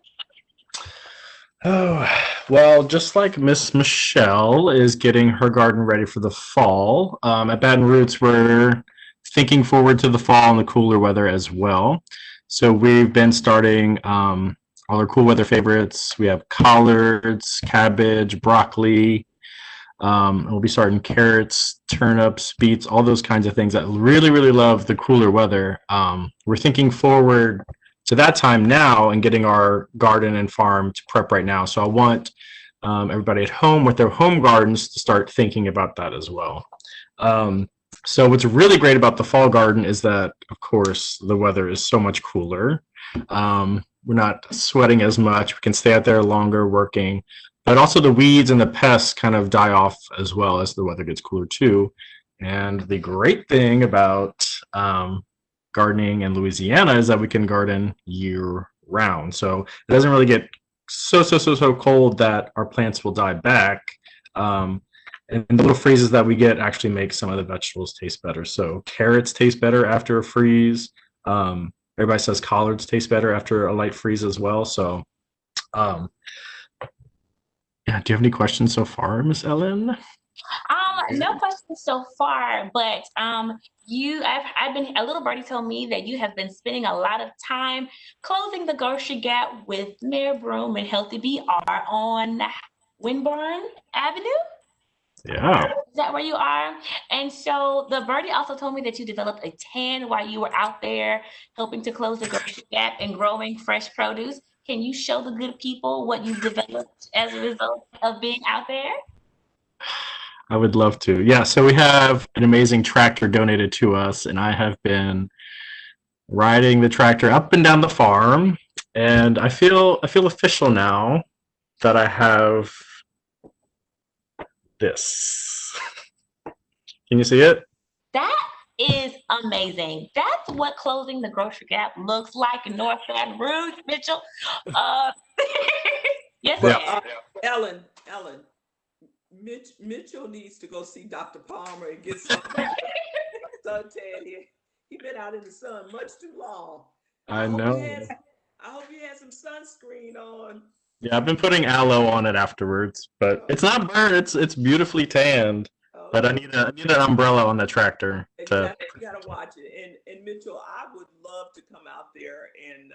Speaker 4: Oh, well, just like Miss Michelle is getting her garden ready for the fall, at Baton Roots, we're thinking forward to the fall and the cooler weather as well. So we've been starting all our cool weather favorites. We have collards, cabbage, broccoli. We'll be starting carrots, turnips, beets, all those kinds of things that really, really love the cooler weather. We're thinking forward to that time now and getting our garden and farm to prep right now. So I want everybody at home with their home gardens to start thinking about that as well. So what's really great about the fall garden is that, of course, the weather is so much cooler. We're not sweating as much. We can stay out there longer working, but also the weeds and the pests kind of die off as well as the weather gets cooler too. And the great thing about gardening in Louisiana is that we can garden year round. So it doesn't really get so cold that our plants will die back. And the little freezes that we get actually make some of the vegetables taste better. So carrots taste better after a freeze. Everybody says collards taste better after a light freeze as well. So, yeah. Do you have any questions so far, Miss Ellen?
Speaker 1: No questions so far, but I've been a little birdie told me that you have been spending a lot of time closing the grocery gap with Mayor Broome and Healthy BR on Winburn Avenue.
Speaker 4: Yeah.
Speaker 1: Is that where you are? And so the birdie also told me that you developed a tan while you were out there helping to close the grocery gap and growing fresh produce. Can you show the good people what you've developed as a result of being out there?
Speaker 4: I would love to. Yeah, so we have an amazing tractor donated to us, and I have been riding the tractor up and down the farm, and I feel official now that I have this. Can you see it?
Speaker 1: That is amazing. That's what closing the grocery gap looks like in North Baton Rouge, Mitchell. Yes,
Speaker 6: But
Speaker 1: ma'am.
Speaker 6: Ellen, Mitchell needs to go see Dr. Palmer and get some suntan here. He's been out in the sun much too long.
Speaker 4: I know.
Speaker 6: I hope you had some sunscreen on.
Speaker 4: Yeah, I've been putting aloe on it afterwards, but it's not burnt. It's beautifully tanned. But I need an umbrella on the tractor.
Speaker 6: Exactly. You gotta watch it. And Mitchell, I would love to come out there and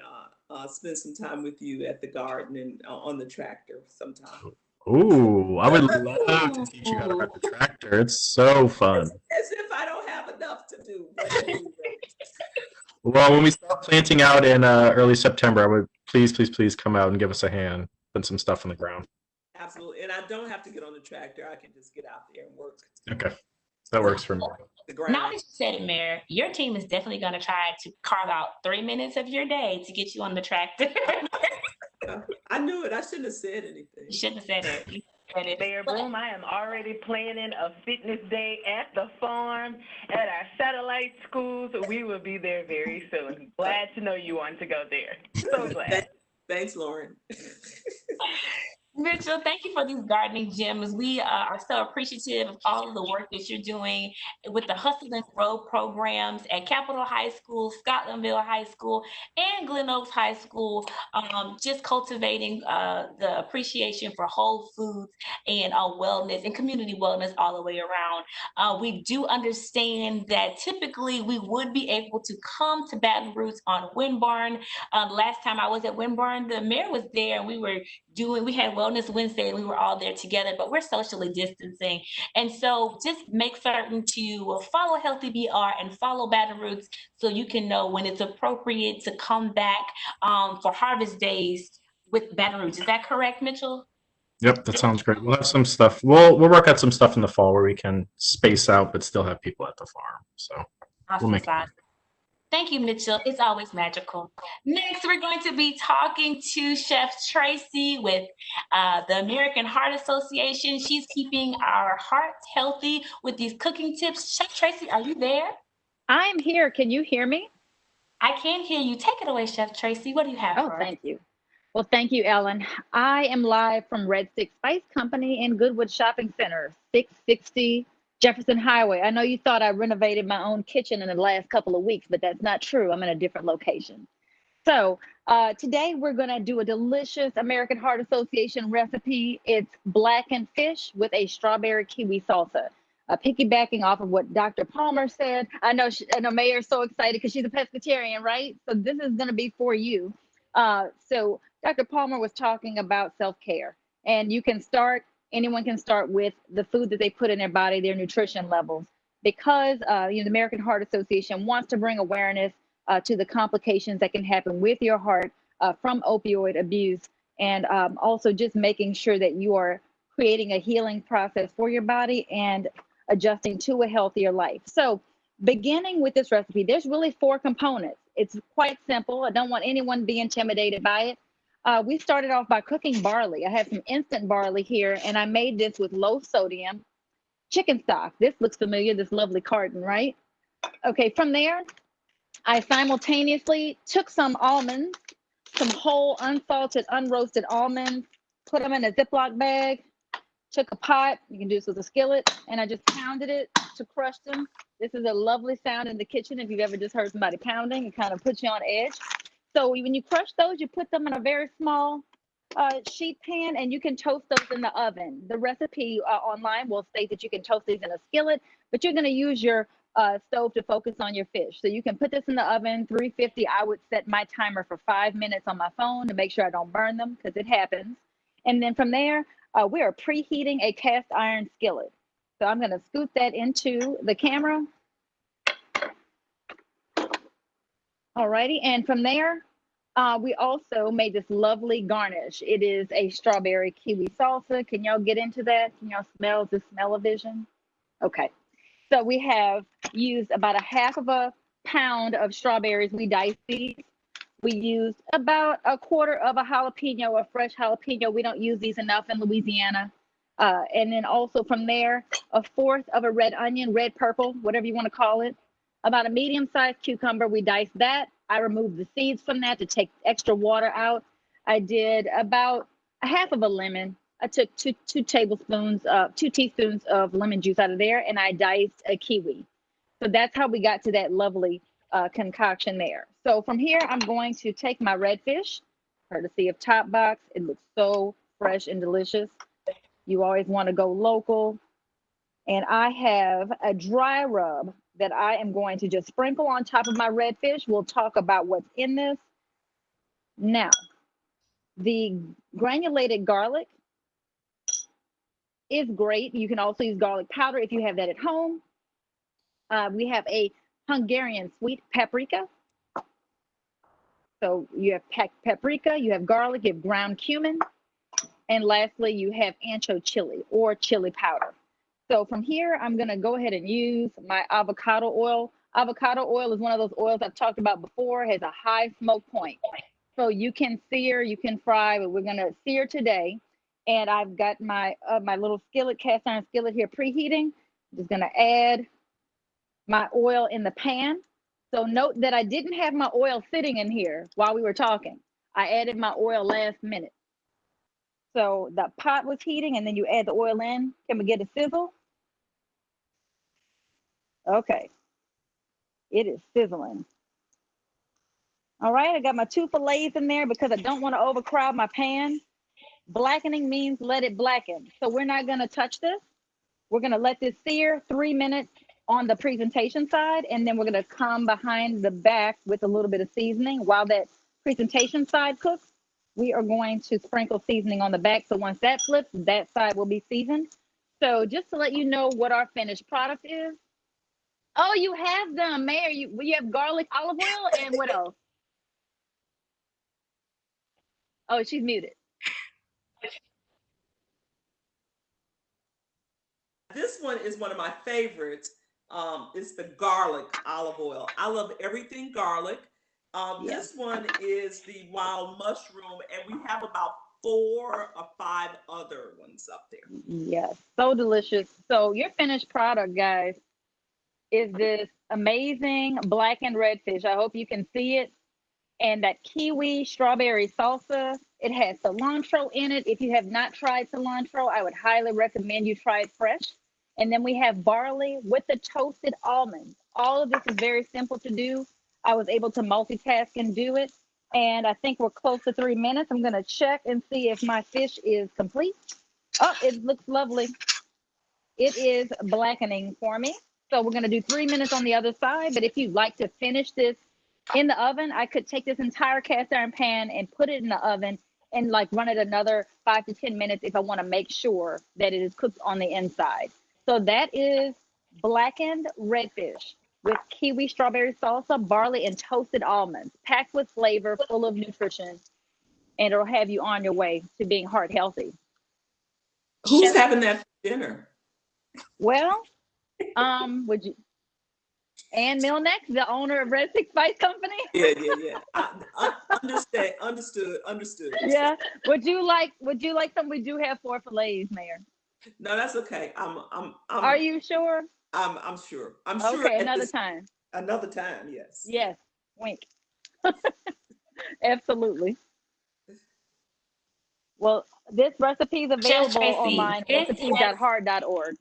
Speaker 6: spend some time with you at the garden and on the tractor sometime.
Speaker 4: Ooh, I would love to teach you how to ride the tractor. It's so fun.
Speaker 6: As if I don't have enough to do. But anyway.
Speaker 4: Well, when we start planting out in early September, I would please come out and give us a hand, put some stuff on the ground.
Speaker 6: Absolutely. And I don't have to get on the tractor. I can just get out there and work.
Speaker 4: Okay. That works for me.
Speaker 1: Now that you said it, Mayor, your team is definitely going to try to carve out 3 minutes of your day to get you on the tractor.
Speaker 6: I knew it. I shouldn't have said anything.
Speaker 1: You shouldn't have said it.
Speaker 7: Mayor Broome, I am already planning a fitness day at the farm, at our satellite schools. We will be there very soon. Glad to know you want to go there. So glad.
Speaker 6: Thanks, Lauren.
Speaker 1: Mitchell, thank you for these gardening gems. We are so appreciative of all of the work that you're doing with the Hustle and Grow programs at Capitol High School, Scotlandville High School, and Glen Oaks High School, just cultivating the appreciation for whole foods and wellness and community wellness all the way around. We do understand that typically we would be able to come to Baton Roots on Winburn. Last time I was at Winburn, the mayor was there and we had Wellness Wednesday and we were all there together, but we're socially distancing. And so just make certain to follow Healthy BR and follow Baton Roots so you can know when it's appropriate to come back for harvest days with Baton Roots. Is that correct, Mitchell?
Speaker 4: Yep, that sounds great. We'll have some stuff. We'll work out some stuff in the fall where we can space out but still have people at the farm. So
Speaker 1: awesome.
Speaker 4: We'll make it.
Speaker 1: Thank you, Mitchell. It's always magical. Next, we're going to be talking to Chef Traci with the American Heart Association. She's keeping our hearts healthy with these cooking tips. Chef Traci, are you there?
Speaker 8: I'm here. Can you hear me?
Speaker 1: I can hear you. Take it away, Chef Traci. What do you have for us?
Speaker 8: Thank you. Well, thank you, Ellen. I am live from Red Six Spice Company in Goodwood Shopping Center, 660 Jefferson Highway. I know you thought I renovated my own kitchen in the last couple of weeks, but that's not true. I'm in a different location. So today we're going to do a delicious American Heart Association recipe. It's blackened fish with a strawberry kiwi salsa. Piggybacking off of what Dr. Palmer said. I know Mayor's so excited because she's a pescatarian, right? So this is going to be for you. So Dr. Palmer was talking about self-care, and anyone can start with the food that they put in their body, their nutrition levels, because the American Heart Association wants to bring awareness to the complications that can happen with your heart from opioid abuse, and also just making sure that you are creating a healing process for your body and adjusting to a healthier life. So beginning with this recipe, there's really 4 components. It's quite simple. I don't want anyone to be intimidated by it. We started off by cooking barley. I have some instant barley here, and I made this with low sodium chicken stock. This looks familiar, this lovely carton, right? Okay, from there, I simultaneously took some almonds, some whole, unsalted, unroasted almonds, put them in a Ziploc bag, took a pot, you can do this with a skillet, and I just pounded it to crush them. This is a lovely sound in the kitchen. If you've ever just heard somebody pounding, it kind of puts you on edge. So when you crush those, you put them in a very small sheet pan, and you can toast those in the oven. The recipe online will state that you can toast these in a skillet, but you're going to use your stove to focus on your fish. So you can put this in the oven, 350. I would set my timer for 5 minutes on my phone to make sure I don't burn them, because it happens. And then from there, we are preheating a cast iron skillet. So I'm going to scoot that into the camera. Alrighty, and from there, we also made this lovely garnish. It is a strawberry kiwi salsa. Can y'all get into that? Can y'all smell the smell-o-vision? Okay, so we have used about a half of a pound of strawberries. We diced these. We used about a quarter of a jalapeno, a fresh jalapeno. We don't use these enough in Louisiana. And then also from there, a fourth of a red onion, red, purple, whatever you want to call it. About a medium-sized cucumber, we diced that. I removed the seeds from that to take extra water out. I did about a half of a lemon. I took two teaspoons of lemon juice out of there, and I diced a kiwi. So that's how we got to that lovely concoction there. So from here, I'm going to take my redfish, courtesy of Top Box. It looks so fresh and delicious. You always want to go local. And I have a dry rub that I am going to just sprinkle on top of my redfish. We'll talk about what's in this. Now, the granulated garlic is great. You can also use garlic powder if you have that at home. We have a Hungarian sweet paprika. So you have paprika, you have garlic, you have ground cumin, and lastly, you have ancho chili or chili powder. So from here, I'm going to go ahead and use my avocado oil. Avocado oil is one of those oils I've talked about before. It has a high smoke point. So you can sear, you can fry, but we're going to sear today. And I've got my little skillet, cast iron skillet here preheating. I'm just going to add my oil in the pan. So note that I didn't have my oil sitting in here while we were talking. I added my oil last minute. So the pot was heating, and then you add the oil in. Can we get a sizzle? Okay. It is sizzling. All right, I got my 2 fillets in there because I don't want to overcrowd my pan. Blackening means let it blacken. So we're not going to touch this. We're going to let this sear 3 minutes on the presentation side, and then we're going to come behind the back with a little bit of seasoning. While that presentation side cooks, we are going to sprinkle seasoning on the back. So once that flips, that side will be seasoned. So just to let you know what our finished product is. Oh, you have them, Mayor. You have garlic, olive oil, and what else? Oh, she's muted.
Speaker 6: This one is one of my favorites. It's the garlic olive oil. I love everything garlic. This one is the wild mushroom, and we have about 4 or 5 other ones up there.
Speaker 8: Yes, so delicious. So your finished product, guys, is this amazing blackened redfish. I hope you can see it. And that kiwi strawberry salsa, it has cilantro in it. If you have not tried cilantro, I would highly recommend you try it fresh. And then we have barley with the toasted almonds. All of this is very simple to do. I was able to multitask and do it. And I think we're close to 3 minutes. I'm going to check and see if my fish is complete. Oh, it looks lovely. It is blackening for me. So we're going to do 3 minutes on the other side. But if you'd like to finish this in the oven, I could take this entire cast iron pan and put it in the oven and like run it another 5 to 10 minutes if I want to make sure that it is cooked on the inside. So that is blackened redfish with kiwi strawberry salsa, barley, and toasted almonds, packed with flavor, full of nutrition, and it'll have you on your way to being heart healthy.
Speaker 6: Who's having that for dinner?
Speaker 8: Well, Would you? Ann Milnex, the owner of Red Six Spice Company.
Speaker 6: Yeah. Understood.
Speaker 8: Yeah. Would you like some? We do have 4 fillets, Mayor.
Speaker 6: No, that's okay.
Speaker 8: Are you sure?
Speaker 6: I'm sure.
Speaker 8: Okay, another time.
Speaker 6: Another time, yes.
Speaker 8: Yes. Wink. Absolutely. Well, this recipe is
Speaker 1: Chef
Speaker 8: available
Speaker 1: Tracy,
Speaker 8: online, recipes.heart.org.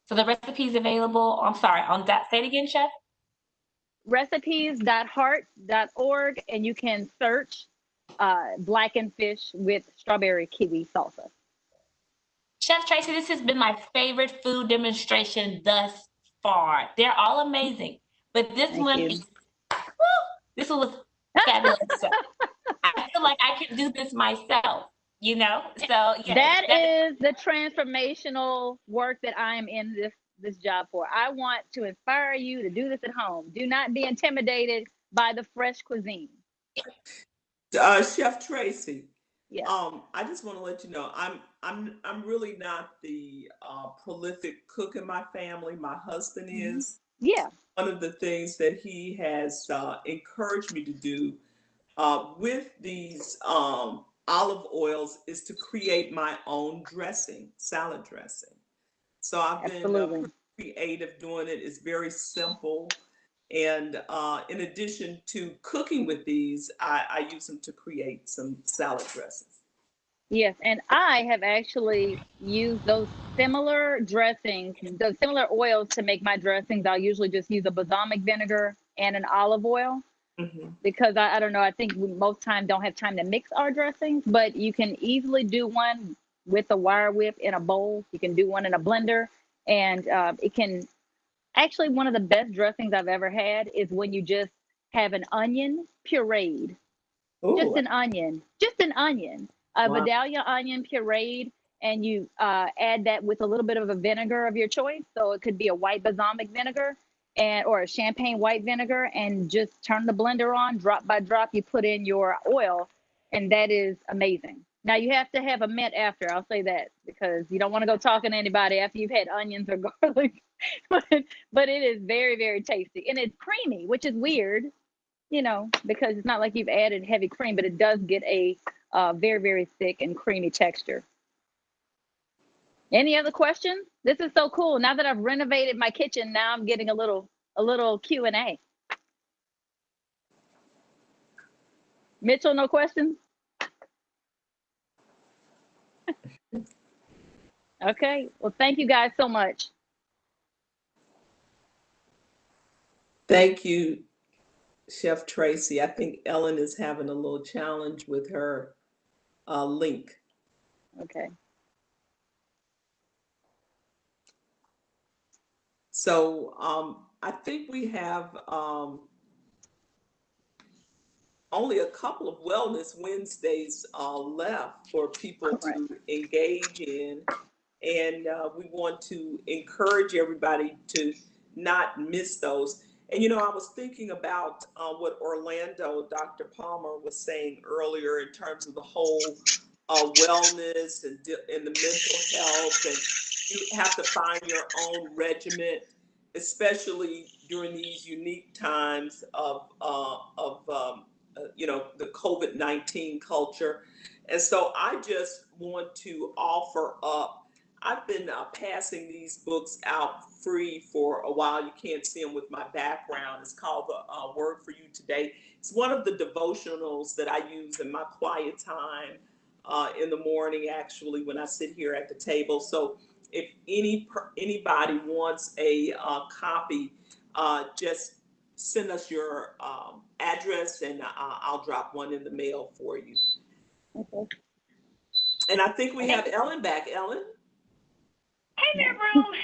Speaker 1: so the recipe is available. I'm sorry, on that. Say it again, Chef.
Speaker 8: Recipes.heart.org, and you can search blackened fish with strawberry kiwi salsa.
Speaker 1: Chef Tracy, this has been my favorite food demonstration thus far. They're all amazing, but this
Speaker 8: Thank
Speaker 1: one,
Speaker 8: you.
Speaker 1: this one was fabulous. So I feel like I can do this myself, you know? So yeah,
Speaker 8: That is the transformational work that I am in this job for. I want to inspire you to do this at home. Do not be intimidated by the fresh cuisine.
Speaker 6: Chef Tracy.
Speaker 8: Yeah.
Speaker 6: I just want to let you know I'm really not the prolific cook in my family. My husband is.
Speaker 8: Yeah.
Speaker 6: One of the things that he has encouraged me to do with these olive oils is to create my own dressing, salad dressing. So I've been
Speaker 8: Absolutely.
Speaker 6: pretty creative doing it. It's very simple. And in addition to cooking with these, I use them to create some salad dressings.
Speaker 8: Yes, and I have actually used those similar dressings, those similar oils to make my dressings. I'll usually just use a balsamic vinegar and an olive oil
Speaker 6: Mm-hmm.
Speaker 8: because I don't know, I think we most time don't have time to mix our dressings, but you can easily do one with a wire whip in a bowl. You can do one in a blender, and it can actually, one of the best dressings I've ever had is when you just have an onion pureed.
Speaker 6: Ooh,
Speaker 8: Just an onion, a
Speaker 6: wow.
Speaker 8: Vidalia onion pureed, and you add that with a little bit of a vinegar of your choice. So it could be a white balsamic vinegar or a champagne white vinegar, and just turn the blender on, drop by drop, you put in your oil, and that is amazing. Now you have to have a mint after, I'll say that, because you don't want to go talking to anybody after you've had onions or garlic. but it is very, very tasty, and it's creamy, which is weird, because it's not like you've added heavy cream, but it does get a very, very thick and creamy texture. Any other questions? This is so cool. Now that I've renovated my kitchen, now I'm getting a little Q&A. Mitchell, no questions? Okay. Well, thank you guys so much.
Speaker 6: Thank you, Chef Tracy. I think Ellen is having a little challenge with her link.
Speaker 8: Okay.
Speaker 6: So I think we have only a couple of Wellness Wednesdays left for people
Speaker 8: Correct.
Speaker 6: to engage in. And we want to encourage everybody to not miss those. And, I was thinking about what Orlando, Dr. Palmer, was saying earlier in terms of the whole wellness and the mental health. And you have to find your own regimen, especially during these unique times of the COVID-19 culture. And so I just want to offer up. I've been passing these books out free for a while. You can't see them with my background. It's called The Word for You Today. It's one of the devotionals that I use in my quiet time in the morning, actually, when I sit here at the table. So if anybody wants a copy, just send us your address, and I'll drop one in the mail for you.
Speaker 8: Okay.
Speaker 6: And I think we have Ellen back. Ellen?
Speaker 7: Hey there, Broome.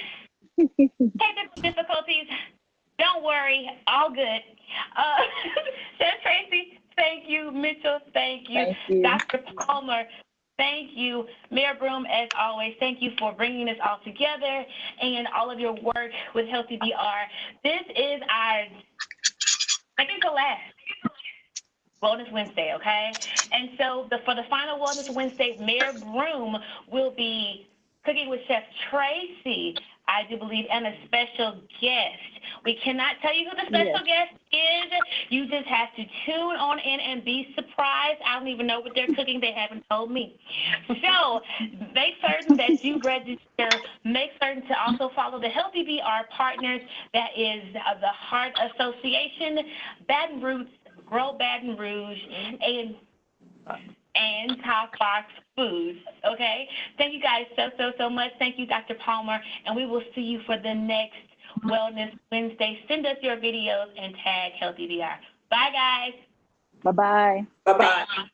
Speaker 7: Technical difficulties. Don't worry, all good. Chef Tracy, thank you. Mitchell, thank you.
Speaker 8: Thank you.
Speaker 7: Dr. Palmer, thank you. Mayor Broome, as always, thank you for bringing this all together and all of your work with Healthy BR. This is our second to last Wellness Wednesday, okay? And so for the final Wellness Wednesday, Mayor Broome will be Cooking with Chef Traci, I do believe, and a special guest. We cannot tell you who the special guest is. You just have to tune on in and be surprised. I don't even know what they're cooking. They haven't told me. So make certain that you register. Make certain to also follow the Healthy BR partners. That is the Heart Association, Baton Roots, Grow Baton Rouge, and Top Box Foods, okay? Thank you guys so much. Thank you, Dr. Palmer, and we will see you for the next Wellness Wednesday. Send us your videos and tag Healthy BR. Bye, guys.
Speaker 8: Bye-bye.
Speaker 2: Bye-bye.